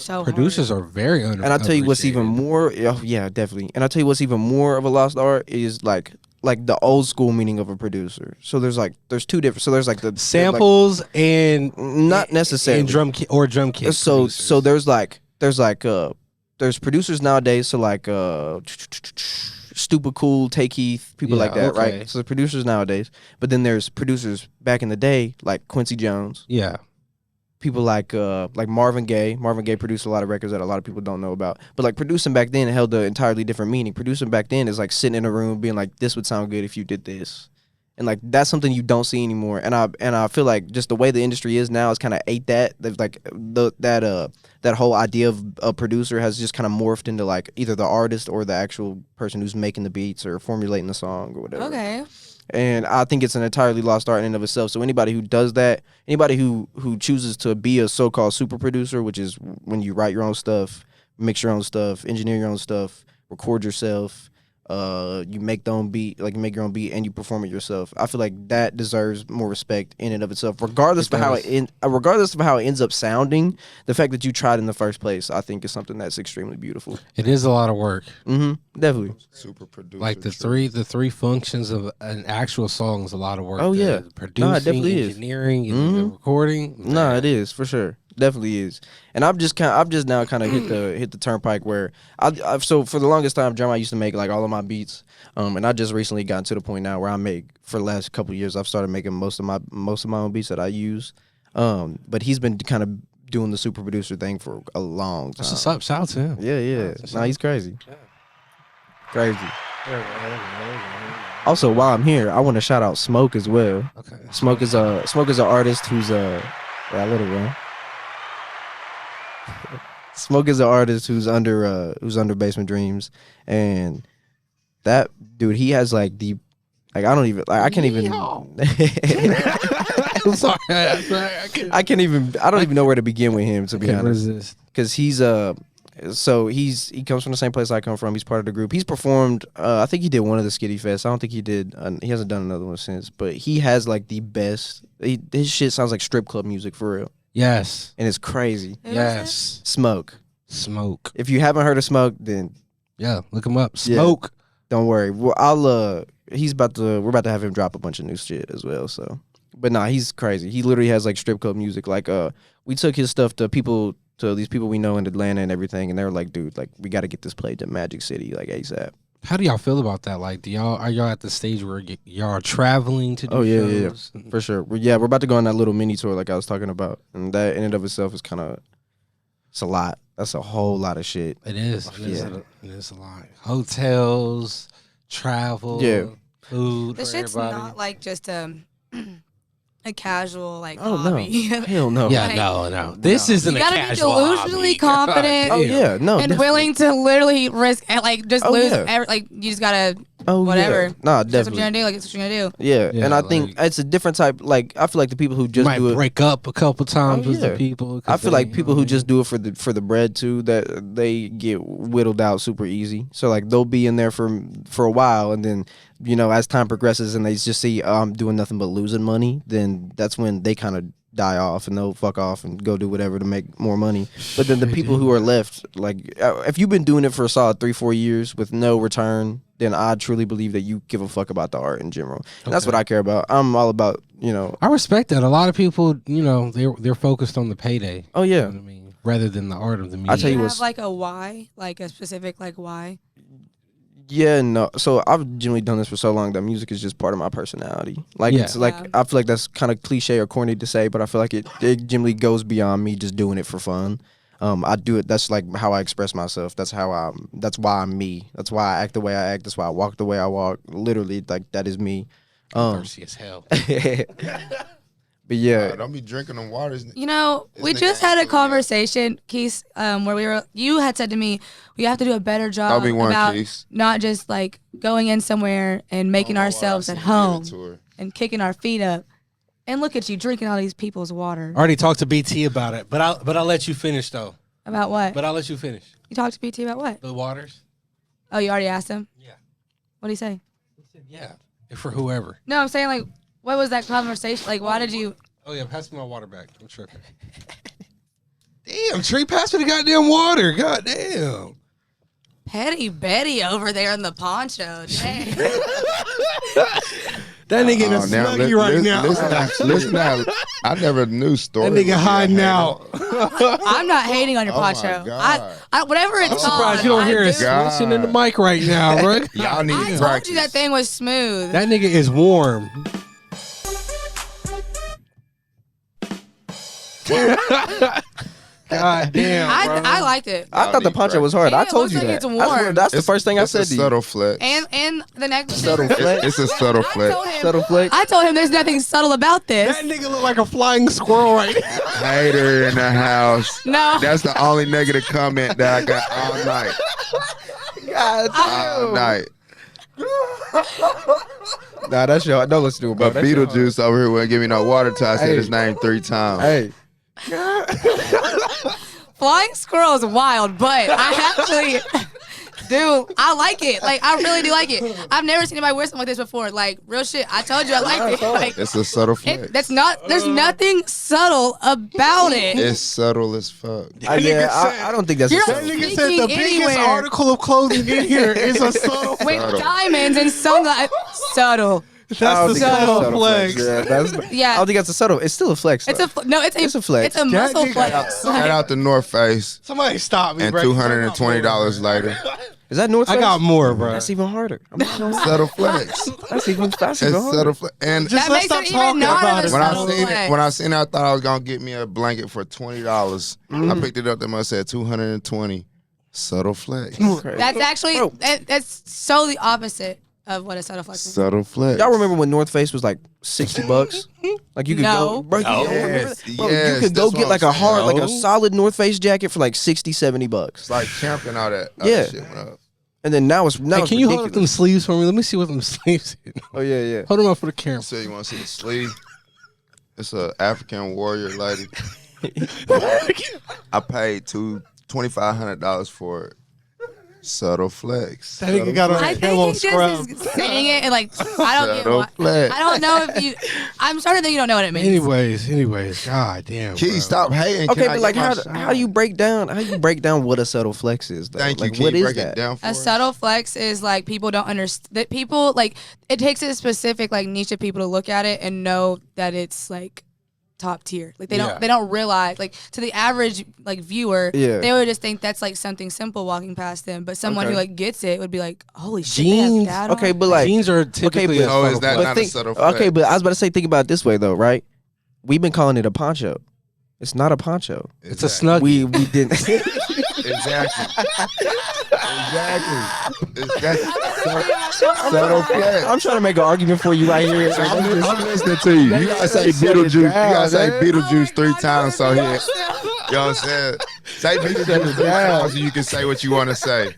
so producers are very under. and I'll tell you what's even more. Oh, yeah, definitely. And I'll tell you what's even more of a lost art is like the old school meaning of a producer. So there's two different. So there's like the samples and not necessarily and drum kit. So there's producers nowadays. So like Stupid Cool, Tay Keith, people Yeah, like that, okay. right? So the producers nowadays. But then there's producers back in the day like Quincy Jones. Yeah, People like Marvin Gaye. Marvin Gaye produced a lot of records that a lot of people don't know about. But like producing back then held an entirely different meaning. Producing back then is like sitting in a room being like, this would sound good if you did this. And like that's something you don't see anymore. And I feel like just the way the industry is now is kind of ate that. There's like that whole idea of a producer has just kind of morphed into like either the artist or the actual person who's making the beats or formulating the song or whatever. Okay. And I think it's an entirely lost art in and of itself. So anybody who does that, anybody who chooses to be a so-called super producer, which is when you write your own stuff, mix your own stuff, engineer your own stuff, record yourself, you make your own beat, and you perform it yourself. I feel like that deserves more respect in and of itself, regardless of how it ends up sounding. The fact that you tried in the first place, I think, is something that's extremely beautiful. it is a lot of work. Definitely. Super producer. Like the tree. three functions of an actual song is a lot of work. Oh, yeah. The producing, No, it definitely is. engineering, and the recording. No, Man. it is for sure. Definitely is. And I've just now kind of hit the turnpike where so for the longest time, I used to make like all of my beats, and I just recently gotten to the point now where I make, for the last couple of years, I've started making most of my own beats that I use. But he's been kind of doing the super producer thing for a long time. That's what's up. Shout out to him. Yeah. Nah, he's crazy. Crazy. Also, while I'm here, I want to shout out Smoke as well. Okay. Smoke is an artist who's yeah, let it run. Smoke is an artist who's under Basement Dreams, and that dude, he has like I can't even I'm sorry. I can't even. I don't even know where to begin with him, to be What honest. is this? Because he's he comes from the same place I come from. He's part of the group. He's performed. I think he did one of the Skitty Fest. I don't think he did. He hasn't done another one since. But he has like the best. His shit sounds like strip club music for real, Yes. and it's crazy. Yes. Smoke. Smoke. If you haven't heard of Smoke, then Yeah, look him up. Smoke. don't worry. Well, we're about to have him drop a bunch of new shit as well. So, but nah, he's crazy. He literally has like strip club music. Like we took his stuff to these people we know in Atlanta and everything, and they were like, dude, like we got to get this played to Magic City like ASAP. How do y'all feel about that? Like, are y'all at the stage where y'all are traveling to do shows? Yeah, for sure. We're about to go on that little mini tour like I was talking about, and that in and of itself is it's a lot. That's a whole lot of shit. It is. It Yeah. is a lot. Hotels, travel, food. This for shit's everybody. not like just a casual like Oh hobby. no, hell no. Yeah, Like, no. This isn't You a gotta be casual delusionally hobby. confident. God Oh damn. yeah, no. and definitely. willing to literally risk and like just Oh, lose yeah. like you just gotta Oh whatever. Yeah. Nah, that's what you're definitely. gonna do, like that's what you're gonna do. Yeah, Yeah, and I think like- it's a different type. Like I feel like the people who You just might do it. break up a couple times Oh, with yeah. the people. I feel like people who just do it for the bread too, that they get whittled out super easy. So like they'll be in there for a while, and then as time progresses and they just see I'm doing nothing but losing money, then that's when they kind of die off and they'll fuck off and go do whatever to make more money. But then the people who are left, like if you've been doing it for a solid 3-4 years with no return, then I truly believe that you give a fuck about the art in general. And that's what I care about. I'm all about I respect that. A lot of people, they're focused on the payday. Oh yeah. You know what I mean, rather than the art of the music. I tell you Do you what's- have like a why, like a specific like why? Yeah, no. So I've generally done this for so long that music is just part of my personality. Like Yeah. it's like Yeah. I feel like that's kind of cliche or corny to say, but I feel like it generally goes beyond me just doing it for fun. I do it. That's like how I express myself. That's that's why I'm me. That's why I act the way I act. That's why I walk the way I walk. Literally, like that is me. thirsty as hell. But yeah, Don't be drinking them waters. We nigga just had a ain't so conversation, Keith, where you had said to me, we have to do a better job Don't be one, about Keith. not just like going in somewhere and making ourselves at home and kicking our feet up. And look at you drinking all these people's water. I already talked to BT about it, but I'll let you finish though. About what? But I'll let you finish. You talked to BT about what? The waters. Oh, you already asked him? Yeah. What'd he say? Yeah. For whoever. No, I'm saying like, what was that conversation? Like, why did you? Oh yeah, pass me my water back. I'm tripping. Damn, Trey, pass me the goddamn water. Goddamn. Petty Betty over there in the poncho. Dang. That nigga in a snuggie right now. Listen now. I never knew story. That nigga hiding out. I'm not hating on your Oh my poncho. God. I whatever it's I'm surprised you on, don't hear I us do. God. swishing in the mic right now, bro. Y'all need I to told practice. you that thing was smooth. That nigga is warm. God damn, bro. I liked it. I thought the poncho was hard. And I it told looks you like that. it's I swear, warm. that's the first thing I It's said a to you. subtle flex. And the next Subtle flex. It's a subtle I flex. told him. Subtle flex. I told him there's nothing subtle about this. That nigga look like a flying squirrel right now. Hater in the house. No. That's the only negative comment that I got all night. God All night. Nah, that's your. Don't listen to it, bro. But That's your Beetlejuice over here wouldn't give me no water till I said Hey. his name 3 times. Hey, Flying squirrel is wild, but I actually do. I like it. Like, I really do like it. I've never seen anybody wear something like this before. Like, real shit. I told you I liked it. Like, It's a subtle flex. that's not, there's nothing subtle about it. It's subtle as fuck. I don't think that's. You're a That subtle nigga flex. said the Speaking biggest anywhere. article of clothing in here is a subtle. With Subtle. diamonds and sunglasses. Subtle. I don't That's the think that's a subtle subtle flex. Yeah, that's, Yeah. I don't think that's a subtle. It's still a flex. It's though. it's a flex. It's a That muscle nigga- flex. Shout out to North Face Somebody stop me, and bro. $220 later. Is that North I Face? got more, bro. That's even harder. Subtle flex. That's even It's harder. subtle flex. And Just That let's makes stop it talking even not about of a it. when I subtle seen flex. it, I thought I was gonna get me a blanket for $20. I picked it up. They must said $220. Subtle flex. That's actually, Bro. that's so the opposite of what a subtle flex is. Subtle flex. Y'all remember when North Face was like $60? Like you could No. go, bro. You don't remember Yes, that? Bro, yes, you could go that's get what like I'm a hard, saying. like a solid North Face jacket for like $60-$70. It's like camping all that other Yeah. shit went up. And then now it's Hey, can you hold up them ridiculous. sleeves for me? Let me see what them sleeves is. Oh yeah, yeah. Hold them up for the camera. So you want to see the sleeve? It's a African warrior lady. I paid $2,500 for it. Subtle flex. That nigga got I on think yellow he scrub. just is saying it and like I don't get Subtle what. flex. I don't know if you. I'm starting to think you don't know what it means. Anyways, god damn. Key, bro. stop hating. Okay, Can I but like, get my how shot? do you break down what a subtle flex is? Though? Thank you. Like, Can what you is break that? it down for A us? subtle flex is like people don't understand that people like it takes a specific like niche of people to look at it and know that it's like top tier. Like they don't realize like to the average like viewer, they would just think that's like something simple walking past them. But someone who like gets it would be like, holy shit, they have Jeans. that on? Okay, but like, Jeans are typically but- a Oh, is subtle that flex. not a think, subtle flex? okay, but I was about to say, think about it this way though, right? We've been calling it a poncho. It's not a poncho. It's a snug. We didn't. Exactly. Subtle flex. I'm trying to make an argument for you right here. I'm listening to you. You gotta say Beetlejuice. You gotta say Beetlejuice 3 times so he. You know what I'm saying? Say Beetlejuice 3 times so you can say what you want to say.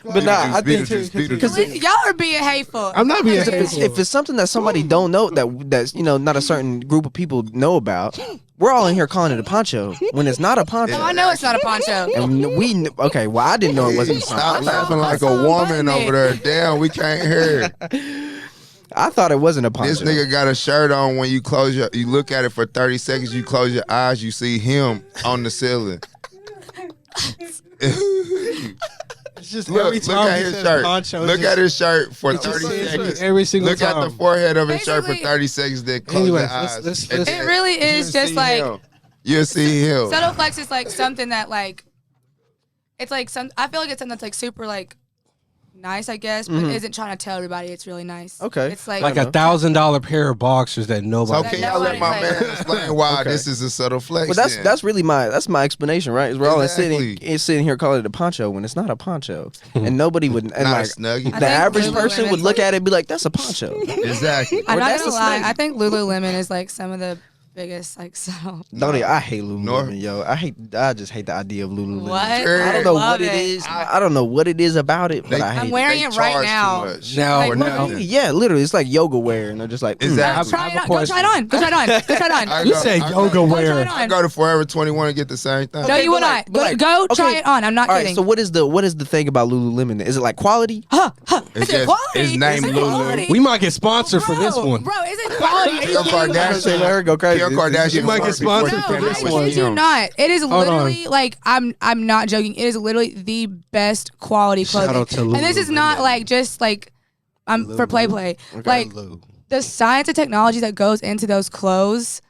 But nah, I think Beetlejuice. Y'all are being hateful. I'm not being if it's something that somebody don't know that's not a certain group of people know about, we're all in here calling it a poncho when it's not a poncho. Oh, I know it's not a poncho. And well, I didn't know it wasn't a Stop poncho. laughing like a woman over there. Damn, we can't hear. I thought it wasn't a poncho. This nigga got a shirt on. When you look at it for 30 seconds, you close your eyes, you see him on the ceiling. It's just Look every time at he his says shirt. poncho, Look at his shirt for 30 seconds. every single Look time. at the forehead of his shirt for Basically- 30 seconds, then close Anyways, your eyes. let's- And let's- then It really is you'll just see like him. You'll see him. subtle flex is like something that like it's like some. I feel like it's something that's like super like nice, I guess, but isn't trying to tell everybody it's really nice. Okay. It's like like $1,000 pair of boxers that So nobody. can y'all let my man explain why this is a subtle flex? Well, that's then? that's really my explanation, right? Is we're all Exactly. sitting here calling it a poncho when it's not a poncho, and nobody would and not like a snuggie. I the think average Lululemon person would is look like- at it and be like, "That's a poncho." Exactly. I'm Or not that's gonna a lie. snuggie. I think Lululemon is like some of the biggest like subtle. I hate Lululemon, Nor- yo. I just hate the idea of Lululemon. What? I don't know Love what it is. I don't know what it is about it, but I hate I'm it. wearing They it right charge too now. much. Now- For now- nothing. Yeah, literally, it's like yoga wear, and they're just like, Exactly. Try it have a on. Go try it on. Go try it on. Go try it I on. You go- said I yoga go- wear. Go try it I on. go to Forever 21 and get the same thing. No, you will but not. like- but like- Go try okay. it on. I'm not All kidding. right, so what is the thing about Lululemon? Is it like quality? It's Is it just quality? his name Is it Lulu. quality? We might get sponsored for this one. Bro, is it quality? Kim Kardashian. Let her go crazy. Kim Kardashian. You might get before sponsored she for came this out No, with I kid you him. not. It is on. literally like I'm not joking. It is literally the best quality Shout clothing. out to And this is not Lululemon. like just like I'm for play. Like the science and technology that goes into those clothes.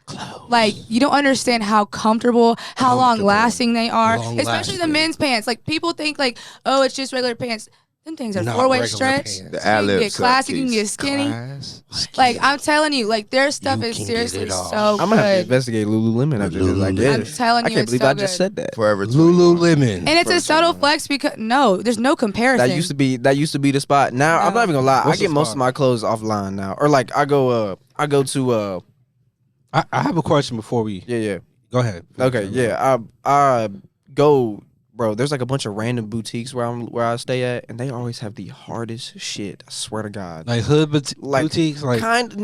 Like you don't understand how comfortable, how long lasting they are. Long Especially the lasting. men's pants. Like people think like, oh, it's just regular pants. Them things are Not 4-way regular stretch. pants. You The can ad-lib get classy, you can get suck skinny. Class. Like I'm telling you, like their stuff You is can get seriously it all. so I'm gonna have to good. investigate Lululemon after this. Like, Lululemon. I'm telling I you, can't it's believe so I just good. said that. Forever 21. Lululemon. And it's a subtle flex because no, there's no comparison. That used to be the spot. Now I'm not even gonna lie. What's I get the most spot? of my clothes offline now, or like I go to I have a question before we yeah. go ahead. Okay, yeah. I go, bro. There's like a bunch of random boutiques where I stay at, and they always have the hardest shit. I swear to God. Like hood Like, boutiques, like kind,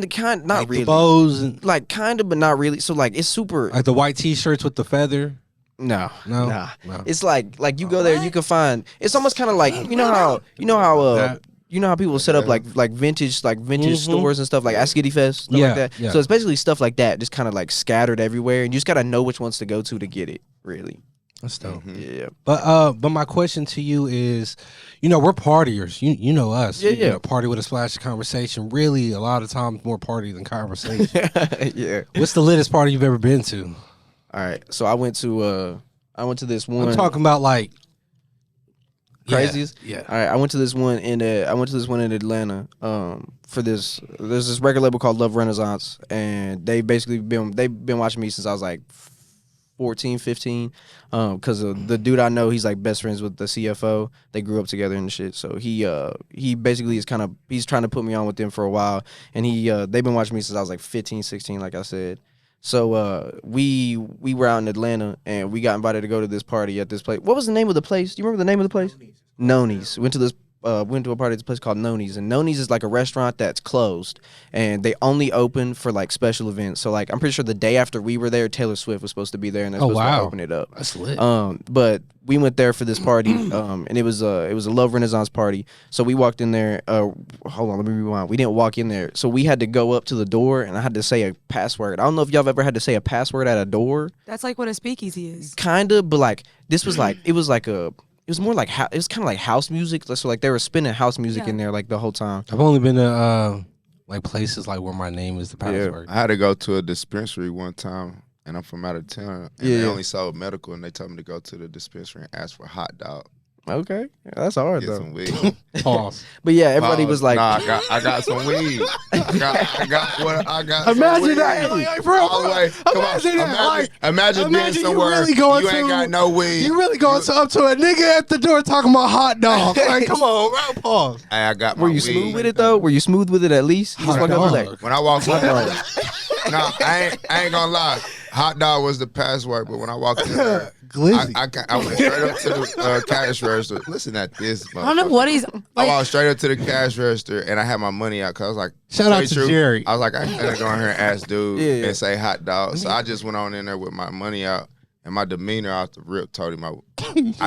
not like really. the bows and Like kind of, but not really. So like it's super. like the white t-shirts with the feather. No, No? nah. No. It's like you go there, you can find. It's almost kind of like you know how That- you know how people set up like vintage stores and stuff like Ask Giddy Fest, stuff Yeah, like that. yeah. So it's basically stuff like that, just kind of like scattered everywhere, and you just gotta know which ones to go to get it. Really, That's dope. yeah. But my question to you is, we're partiers. You know us. Yeah, We, yeah. Party with a splash of conversation. Really, a lot of times more party than conversation. Yeah. What's the latest party you've ever been to? All right. So I went to this one. I'm talking about like Craziest? Yeah. All right, I went to this one in Atlanta. For there's this record label called Love Renaissance, and they've been watching me since I was like 14, 15. Because the dude I know, he's like best friends with the CFO. They grew up together and shit. So he basically is he's trying to put me on with them for a while, and they've been watching me since I was like 15, 16, like I said. So we were out in Atlanta, and we got invited to go to this party at this place. What was the name of the place? Do you remember the name of the place? Noni's. We went to this went to a party at this place called Noni's, and Noni's is like a restaurant that's closed, and they only open for like special events. So like I'm pretty sure the day after we were there, Taylor Swift was supposed to be there, and they're supposed to open it up. That's lit. But we went there for this party, and it was a Love Renaissance party. So we walked in there. Hold on, let me rewind. We didn't walk in there, so we had to go up to the door, and I had to say a password. I don't know if y'all have ever had to say a password at a door. That's like what a speakeasy is. Kinda, but like this was like it was more like it was kind of like house music. So like they were spinning house music in there like the whole time. I've only been to like places like where my name is the password. I had to go to a dispensary one time, and I'm from out of town, and they only sold medical, and they told me to go to the dispensary and ask for a hot dog. Okay, that's hard Get though. some weed. Pause. But yeah, everybody was like, "Nah, I got some weed. I got Imagine some weed. that. Like, bro, All the way. Come on. imagine that. Like, Imagine being imagine you somewhere really going you ain't to- got no weed. You really going up to a nigga at the door talking about hot dog? Like, come on, bro, pause. Hey, I got my were you weed. smooth with it though? Were you smooth with it at least? You just Hot walk up and dog. like, When I walked in there, no, I ain't gonna lie. Hot dog was the password, but when I walked in there, Glizzy. I went straight up to the cash register. Listen at this, I don't know what he's I like. walked straight up to the cash register and I had my money out because I was like, Shout out straight to Jerry. I was like, I ain't gonna go in here and ask dude Yeah. and say hot dog. So I just went on in there with my money out. And my demeanor off the rip told him I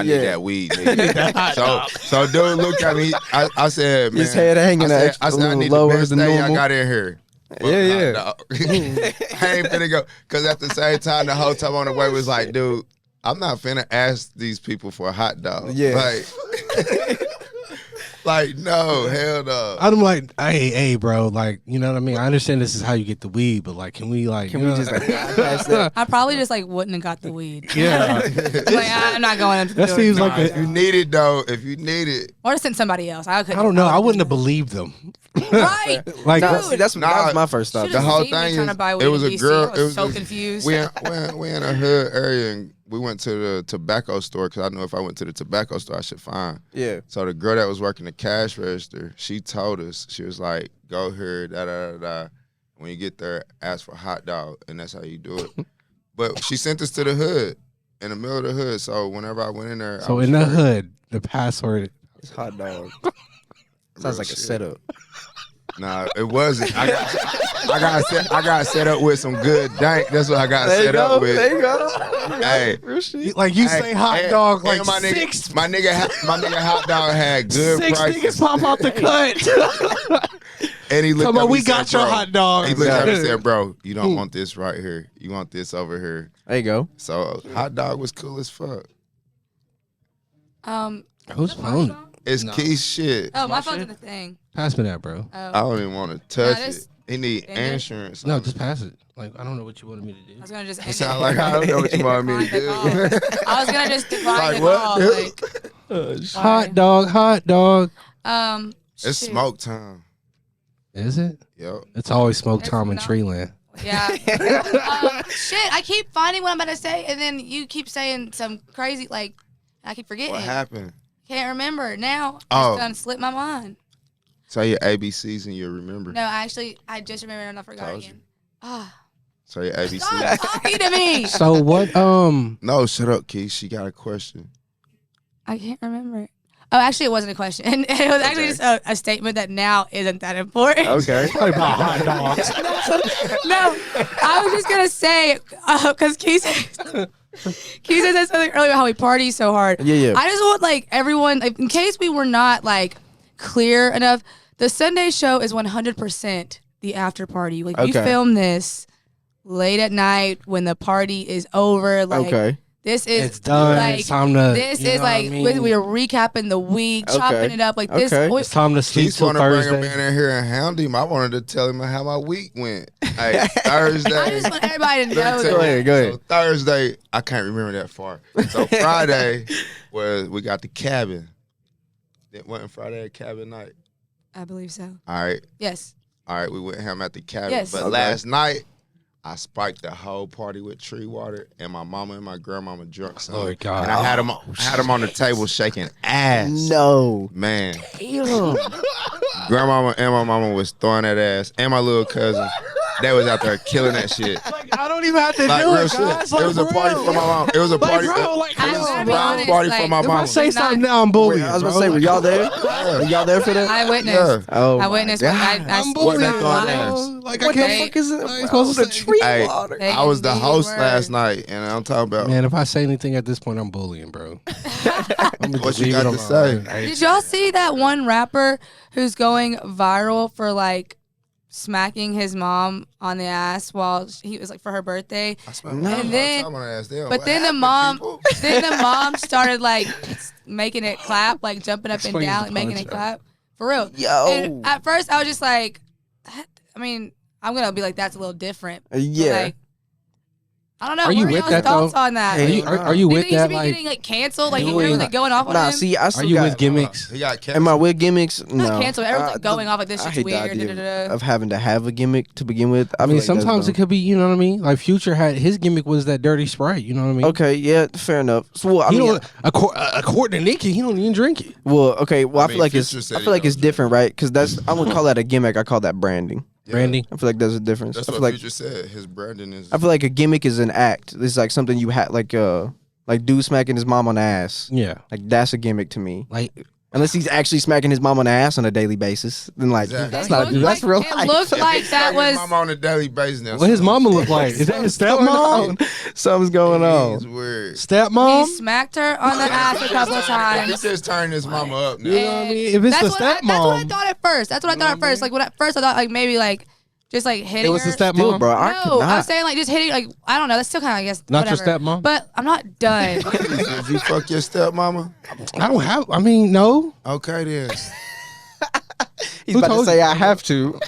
need that weed. Nigga. so dude looked at me. I said, man, his head hanging I extra said, I little need the lower best than thing normal. I got in here. Yeah. Hot dog. I ain't finna go. Because at the same time, the whole time on the way was like, dude, I'm not finna ask these people for a hot dog. Yeah. Like no, hell no. I'm like, hey, bro, like, you know what I mean? I understand this is how you get the weed, but like, can we just like bypass that? I probably just like wouldn't have got the weed. yeah. Like I'm not going up to the That door. seems Nah, like if you need it though, if you need it, Or to send somebody else. I couldn't. I don't know. I wouldn't have believed them. Right. Like, Nah, see, that was my first thought. Should've the whole seen me thing trying is, to buy weed it was in a DC. girl. I was It was so a- confused. We in a hood area and we went to the tobacco store because I knew if I went to the tobacco store, I should find. Yeah. So the girl that was working the cash register, she told us, she was like, go here, da. When you get there, ask for a hot dog, and that's how you do it. But she sent us to the hood, in the middle of the hood. So whenever I went in there, so in the hood, the password. It's hot dog. Real Sounds like a shit. setup. Nah, it wasn't. I got set up with some good dank. That's what I got set up with. There you go. Hey, Real shit. Like you say hot dog, like my nigga hot dog had good six prices. niggas pop out the cut. And he looked Come at on, me we and got said, your bro, hot dog. He looked at me and said, bro, you don't want this right here. You want this over here. There you go. So hot dog was cool as fuck. Whose phone? It's No. Keith's shit. Oh, my phone's in the thing. Pass me that, bro. I Oh. don't even want to touch Nah, it. this- He need End it? insurance. No, just pass it. Like, I don't know what you wanted me to I do. was gonna just. It end sound it. like I don't know what you want me to Decline do. the call. I was gonna just decline Like the what, call. dude? Like, Hot dog, hot dog. It's shoot. smoke time. Is it? Yo. It's always smoke It's time in not. Treeland. Yeah. Shit, I keep finding what I'm about to say, and then you keep saying some crazy, like, I keep forgetting. What happened? Can't remember now. Oh. It's done slipped my mind. Say your ABCs and you'll remember. No, actually, I just remembered and I forgot Told you. again. Ah, Say your ABCs. stop talking to me. So what? No, shut up, Keith. She got a question. I can't remember. Oh, actually, it wasn't a question. It was actually just a statement that now isn't that important. Okay. about hot dogs? No, I was just gonna say because Keith said something earlier about how we party so hard. Yeah. I just want like everyone, like, in case we were not like clear enough, the Sunday show is 100% the after party. Like we Okay. film this late at night when the party is over. Like Okay. this is It's done. Like, It's time to. this you know is what I like mean? we are recapping the week, Okay. chopping it up like this. Okay. It's time to sleep Keith till want to bring him Thursday. in here and hound him. I wanted to tell him how my week went. Hey, I Thursday. just want everybody to Let me know tell that. you. Go ahead, go ahead. So Thursday, I can't remember that far. So Friday was we got the cabin. It wasn't Friday at cabin night. I believe so. All right. Yes. All right, we went ham at the cabin. Yes. But Okay. last night, I spiked the whole party with tree water, and my mama and my grandmama drunk some. Oh, God. And I had them on the table shaking ass. No. Man. Grandmama and my mama was throwing that ass, and my little cousin. they was out there killing that shit. Like, I don't even have to Like do real it, shit. guys. It was a party for my mom. It was a party. bro, like, it was come a on, surprise bro. party Like, for my If I mom. say Not- something now, I'm bullying. I was bro. gonna say, were y'all there? Yeah. Were y'all there for that? I witnessed. Yeah. Oh, I my witnessed. God. I I'm bullying. What they call bro. that? Like, I What the can't. fuck is it? I ain't supposed bro? to The say- tree Hey, water. They I was the indeed host were. last night, and I'm talking about Man, if I say anything at this point, I'm bullying, bro. I'm what you got to say. Did y'all see that one rapper who's going viral for like smacking his mom on the ass while he was like for her birthday? No. And then- but But then the mom started like making it clap, like jumping up Explains and down, the making it poncho. clap. For real. Yo. And at first I was just like, I mean, I'm gonna be like, that's a little different. But, Yeah. like, I don't know. Are you what are with y'all's that, thoughts though? on that? Hey, Are you, are you Do you with think he should that? be Like, getting like canceled? Like, doing- you're like going off on Nah, him? see, I are still you got, with gimmicks? He got canceled. Am I with gimmicks? No. Not canceled. Everyone's like going off like this I shit's hate the weird. idea da-da-da-da. of having to have a gimmick to begin with. I feel mean, like that's sometimes dumb. it could be, you know what I mean? Like Future had his gimmick was that dirty Sprite. You know what I mean? Okay, yeah, fair enough. So, well, I He mean, don't, according to Nicki, he don't even drink it. well, okay, well, I mean, feel like Future it's, said I he feel like don't it's drink different, right? Because that's, I wouldn't call that a gimmick. I call that branding. Yeah. Brandy. I feel like there's a difference. That's I feel what like Future said. His branding is. I feel like a gimmick is an act. It's like something you had, like dude smacking his mom on the ass. Yeah. Like that's a gimmick to me. Like, Unless he's actually smacking his mom on the ass on a daily basis, then like Exactly. that's It not looked dude. That's like- real it life. looked like that was. Mama on a daily basis now. what his mama look like? Is that his stepmom? Something's going He's on. weird. Stepmom? He smacked her on the ass a couple of He times. just turned his mama up now. You know what I mean? If it's That's the what that's what I stepmom, thought at first. That's what I thought at first. Like when at first I thought like maybe like just like hitting it was her. the stepmom. Still, bro, I No, cannot. I'm saying like just hitting like I don't know. That's still kind of I guess Not your whatever. stepmom? But I'm not done. Did you fuck your stepmama? I don't have. I mean, no, Okay then. He's Who about to told say you? I have to.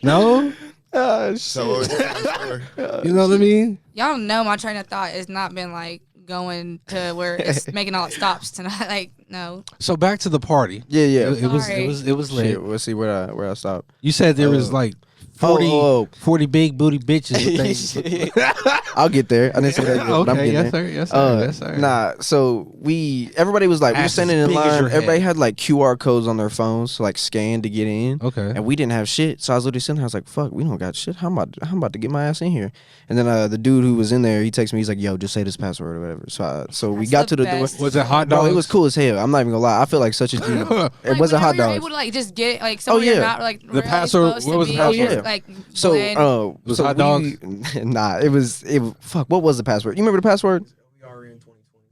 no. Shit. So what was your story? You know what I mean? Y'all know my train of thought has not been like going to where it's making all it stops tonight. Like no. So back to the party. Yeah, yeah. It was. Sorry. It was lit. Shit, we'll see where I stop. You said there was like 40, oh. 40 big booty bitches. With things. I'll get there. I didn't say that yet, but I'm Okay, getting yes there. sir, yes sir, yes sir. Nah, so everybody was like, we were Ass standing as in big as line. your head. Everybody had like QR codes on their phones to like scan to get in. Okay. And we didn't have shit. So I was literally sitting there, I was like, fuck, we don't got shit. How am I about to get my ass in here? And then the dude who was in there, he texted me, he's like, yo, just say this password or whatever. So we That's got the to the best. door. Was it hot No, dogs? it was cool as hell. I'm not even gonna lie. I feel like such a G. It Like, wasn't hot whenever you're dogs. able to like just get it like somewhere yeah. you're not like The really password- supposed what to was the be, password? just, like So, blend. Was hot dogs? Nah, it was. Fuck, what was the password? You remember the password?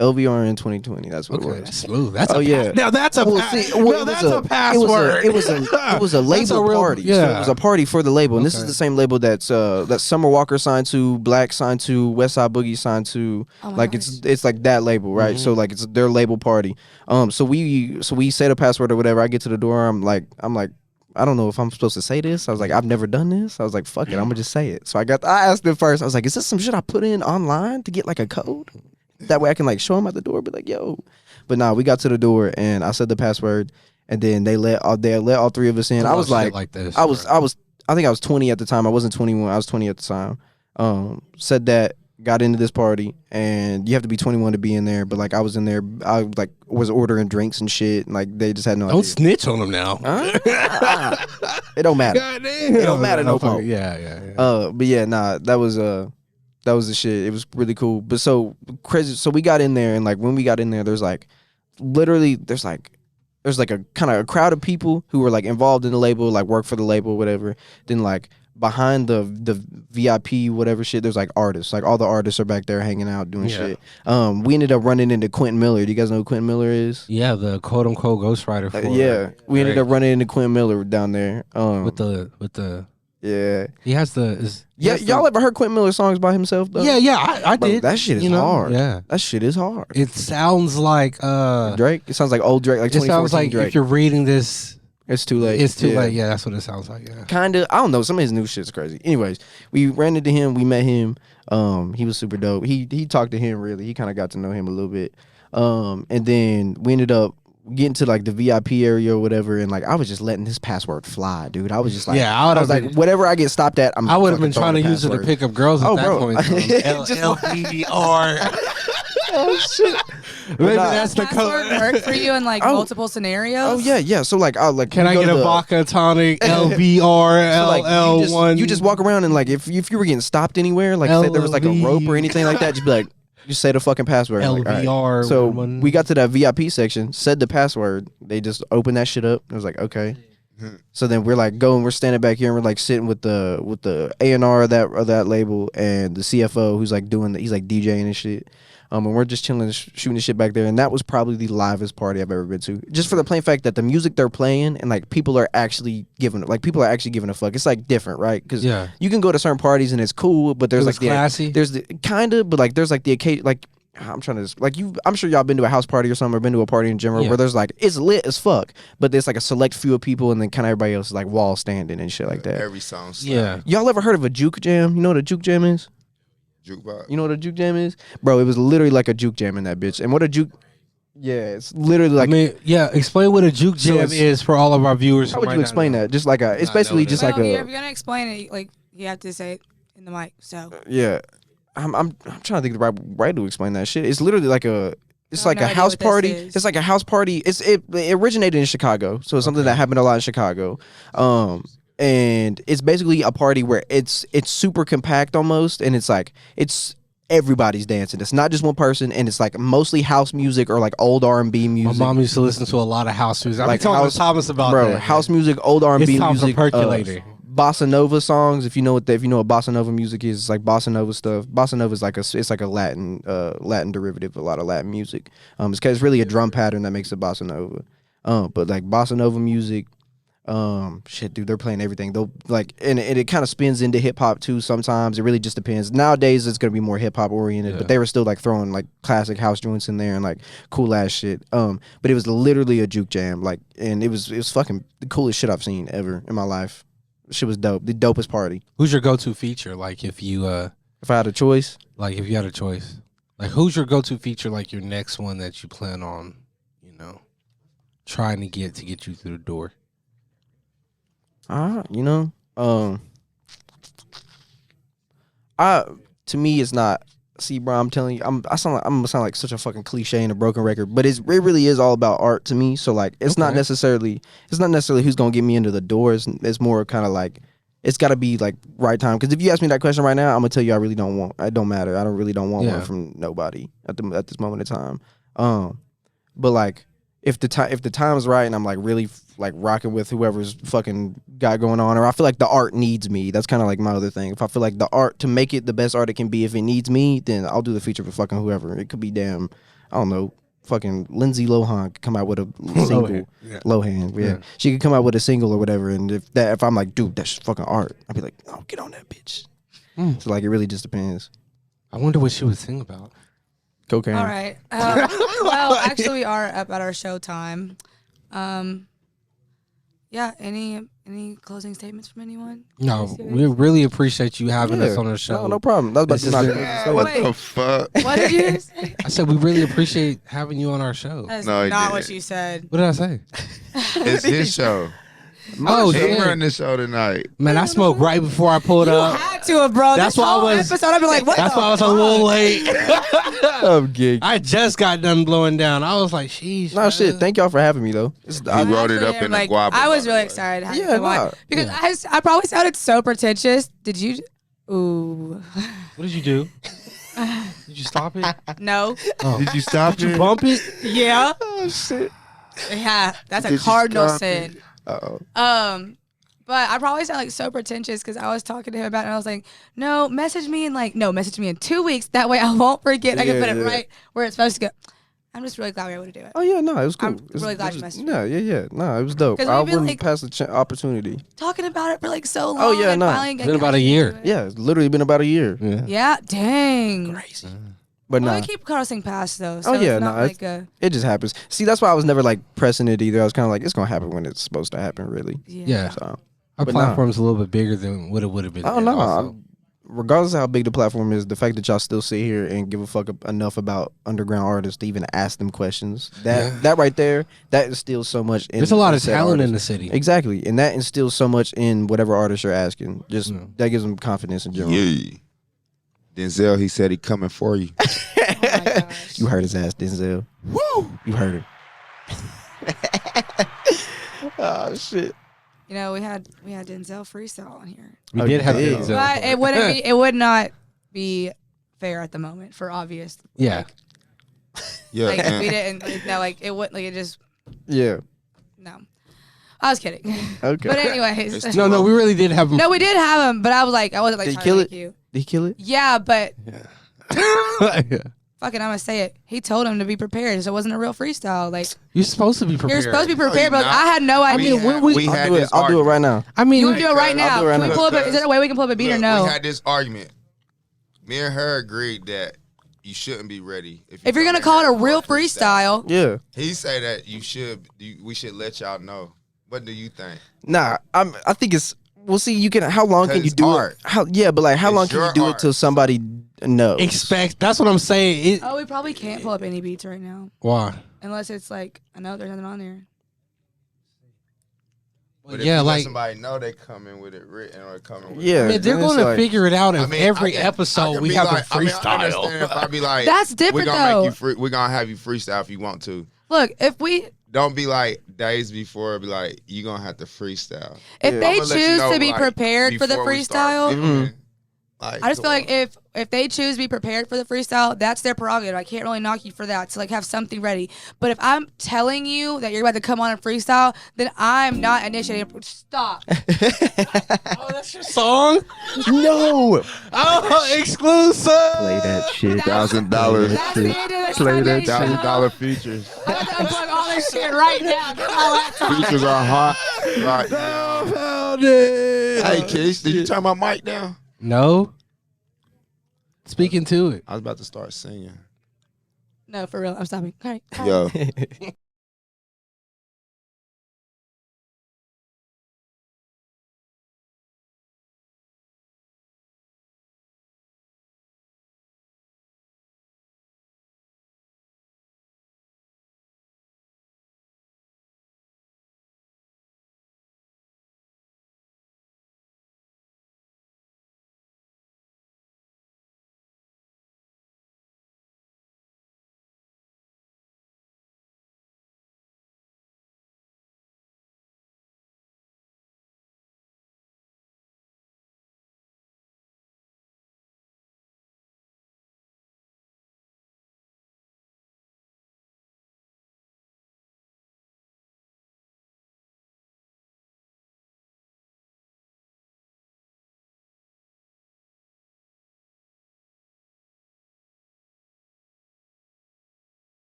LVR in 2020. That's what Okay, it was. that's smooth. That's Oh, a yeah. Now that's a Well, pa- see, well, now it was that's a- a password. It was a That's a label real- party. Yeah. So it was a party for the label, and this is Okay. the same label that Summer Walker signed to, Black signed to, West Side Boogie signed to. Oh my Like gosh. it's like that label, right? So like it's their label party. So we say the password or whatever. I get to the door. I'm like. I don't know if I'm supposed to say this. I was like, I've never done this. I was like, fuck it, I'm gonna just say it. So I asked them first. I was like, is this some shit I put in online to get like a code? That way I can like show them at the door, be like, yo. But nah, we got to the door and I said the password, and then they let all three of us in. I was Shit like this. I think I was 20 at the time. I wasn't 21. I was 20 at the time. Said that, got into this party, and you have to be 21 to be in there. But like I was in there, I like was ordering drinks and shit. And, like they just had no Don't idea. snitch on them now. It don't matter. God damn. It don't matter no more. Yeah. But yeah, nah, that was the shit. It was really cool. But so crazy. So we got in there, and like when we got in there, there's like a kind of a crowd of people who were like involved in the label, like work for the label, whatever. Then like behind the VIP whatever shit, there's like artists. Like all the artists are back there hanging out doing Yeah. shit. We ended up running into Quentin Miller. Do you guys know who Quentin Miller is? Yeah, the quote unquote ghostwriter for Yeah, we ended up running into Quentin Miller down there. with the Yeah. he has the Yeah, y'all ever heard Quentin Miller songs by himself though? Yeah, I Bro, did. that shit is you know? hard. Yeah. That shit is hard. It sounds like Drake? It sounds like old Drake, like it 2014 sounds like Drake. if you're reading this It's too late. it's too Yeah. late. Yeah, that's what it sounds like. Yeah. Kinda. I don't know. Some of his new shit's crazy. Anyways, we ran into him. We met him. He was super dope. He talked to him really. He kind of got to know him a little bit. And then we ended up getting to like the VIP area or whatever, and like I was just letting his password fly, dude. I was just like, Yeah, I was like, whatever I get stopped at, I would have been fucking trying to throwing the use it to password. pick up girls at Oh, that bro. point. Just- LPR. Maybe nah. that's the password code. work for you in like Oh. multiple scenarios? Oh yeah. So like, Can I get a vodka tonic? LVR So like, LL1. you just walk around and like if you were getting stopped anywhere, like say there was like a rope or anything like that, just be like, just say the fucking password. Like, all right. LVR. So we got to that VIP section, said the password. They just opened that shit up. I was like, okay. So then we're like we're standing back here and we're like sitting with the A&R of that label and the CFO who's like he's like DJing and shit. And we're just chilling, shooting the shit back there, and that was probably the livest party I've ever been to. Just for the plain fact that the music they're playing and like people are actually giving a fuck. It's like different, right? Because you can go to certain parties and it's cool, but there's like classy. there's the kind of, but like there's like the occasion, like I'm trying to like I'm sure y'all been to a house party or something, or been to a party in general where there's like it's lit as fuck, but there's like a select few of people, and then kind of everybody else is like wall standing and shit like that. Every song. Y'all ever heard of a juke jam? You know what a juke jam is? Jukebox. You know what a juke jam is? Bro, it was literally like a juke jam in that bitch. And what a juke... Yeah, it's literally like... explain what a juke jam is for all of our viewers. How would you explain that? Just like a... It's basically just like a... If you're going to explain it, like, you have to say it in the mic, so... Yeah. I'm trying to think of the right way to explain that shit. It's literally like a... It's like no a idea house what this party. is. It's like a house party. It originated in Chicago. So it's something that happened a lot in Chicago. And it's basically a party where it's super compact almost, and it's like it's everybody's dancing. It's not just one person, and it's like mostly house music or like old R&B music. My mom used to listen to a lot of house music. Like talking to Thomas about that. House music, old R&B It's time music, for Percolator. Bossa Nova songs. If you know what bossa nova music is, it's like bossa nova stuff. Bossa Nova is like a Latin derivative, a lot of Latin music. It's really a drum pattern that makes it bossa nova. But like bossa nova music. Shit, dude, they're playing everything. They'll like, and it kind of spins into hip hop too. Sometimes it really just depends. Nowadays, it's gonna be more hip hop oriented, but they were still like throwing like classic house joints in there and like cool ass shit. But it was literally a juke jam, like, and it was fucking the coolest shit I've seen ever in my life. Shit was dope, the dopest party. Who's your go-to feature? Like if you if I had a choice, like who's your go-to feature? Like your next one that you plan on, trying to get you through the door. To me, it's not. See, bro, I'm telling you, I'm gonna sound like such a fucking cliche and a broken record, but it really is all about art to me. So like, it's not necessarily who's gonna get me into the doors. It's more kind of like it's got to be like right time. Because if you ask me that question right now, I'm gonna tell you it don't matter. I don't want one from nobody at this moment in time. But like, if the time's right and I'm like really like rocking with whoever's fucking got going on, or I feel like the art needs me. That's kind of like my other thing. If I feel like the art, to make it the best art it can be, if it needs me, then I'll do the feature for fucking whoever. It could be I don't know, fucking Lindsay Lohan could come out with a single. Lohan, yeah. She could come out with a single or whatever, and if I'm like, dude, that's fucking art, I'd be like, oh, get on that bitch. So like, it really just depends. I wonder what she would sing about. Cocaine. All right. Well, actually, we are up at our show time. Yeah. Any closing statements from anyone? No, we really appreciate you having us on our show. No problem. That was about to What the fuck? What did you say? I said we really appreciate having you on our show. That's No, he not didn't. what you said. What did I say? It's his show. Oh, He damn. running the show tonight. Man, I smoked right before I pulled up. Had to have, bro. That's This why I whole was- episode, I'd be like, what? That's the why I was a fuck? little late. I'm geek. I just got done blowing down. I was like, sheesh. No shit. Thank y'all for having me though. He wrote it up Actually, in like, a guava. I was by the really way. excited to have Yeah, you come on, nah. because I probably sounded so pretentious. Did you? Ooh, What did you do? Did you stop it? no. Oh. Did you stop Did you it? bump it? Yeah, Oh shit. yeah. That's Did a you cardinal stop sin. Uh-oh. But I probably sound like so pretentious because I was talking to him about it and I was like, message me in 2 weeks. That way I won't forget. I can put it right where it's supposed to go. I'm just really glad we were able to do it. Oh yeah, no, it was cool. I'm really glad you messaged me. Yeah. No, it was dope. 'Cause I we've been, wouldn't like- pass the opportunity. Talking about it for like so long. Oh, yeah, and no. finally It's been about a year. Yeah, it's literally been about a year. Yeah. Yeah, dang. Crazy. But Well, no, we keep crossing paths though. So Oh, yeah, it's not no, like a it just happens. See, that's why I was never like pressing it either. I was kind of like, it's gonna happen when it's supposed to happen, really. Yeah. So, Our But platform's a little bit bigger than what it would have been. oh then no, also. regardless of how big the platform is, the fact that y'all still sit here and give a fuck enough about underground artists to even ask them questions, that right there, that instills so much. There's a lot of said talent in artist. the city. Exactly, and that instills so much in whatever artist you're asking. Just Yeah. that gives them confidence in general. Yeah. Denzel, he said he coming for you. my gosh. You heard his ass, Denzel. Woo! You heard her. Oh shit. You know, we had Denzel freestyle on here. We Oh, did have you did. Denzel. But it would not be fair at the moment for obvious. Yeah. Yeah, Like and we didn't it would like it just Yeah. no. I was kidding. Okay. But anyways. It's No, we really did have him. No, we did have him, but I wasn't like Did he trying kill to it? make you. Did he kill it? Yeah, but Yeah. fucking I'm gonna say it. He told him to be prepared, so it wasn't a real freestyle. Like You're supposed to be prepared. you're supposed to be prepared, No, but you're I had no idea. we had this I'll do it argument. right now. I mean, You want to do it right I'll now? do it right Can we now. pull up? Is there a way we can pull up a beat or Look, no? We had this argument. Me and her agreed that you shouldn't be ready If you're gonna call it a real freestyle, Yeah. He say that we should let y'all know. What do you think? Nah, I think it's. Well, see, you can. How long 'Cause can you it's do art. it? How long It's can you your do it art. till somebody knows? expect. That's what I'm saying. oh, we probably can't pull up any beats right now Why? unless it's like I know there's nothing on there. But if Yeah, you let like somebody know they coming with it written or coming with Yeah. I mean, they're then it's going to like- figure it out. If I mean, every I can episode we be have like, a freestyle. I understand if I be like, That's different, we're gonna though. Make you we're gonna have you freestyle if you want to. Look, if Don't be like days before. Be like, you gonna have to freestyle. if Yeah. they I'ma let you choose know, to be like, prepared for the before we start freestyle, filming. Like, I just feel come like if they choose to be prepared for the freestyle, that's their prerogative. I can't really knock you for that. To like have something ready. But if I'm telling you that you're about to come on and freestyle, then I'm not initiating. Stop. Oh, that's your song? No. Oh, exclusive. Play that shit. $1,000 That's the end of the Play that Sunday show. features. I'm about to unplug all this shit right now. Get my laptop. Features are hot. Right. Found it. Hey, Kish, did you turn my mic down? No. Speaking to it. I was about to start singing. No, for real. I'm stopping. All right. Yo.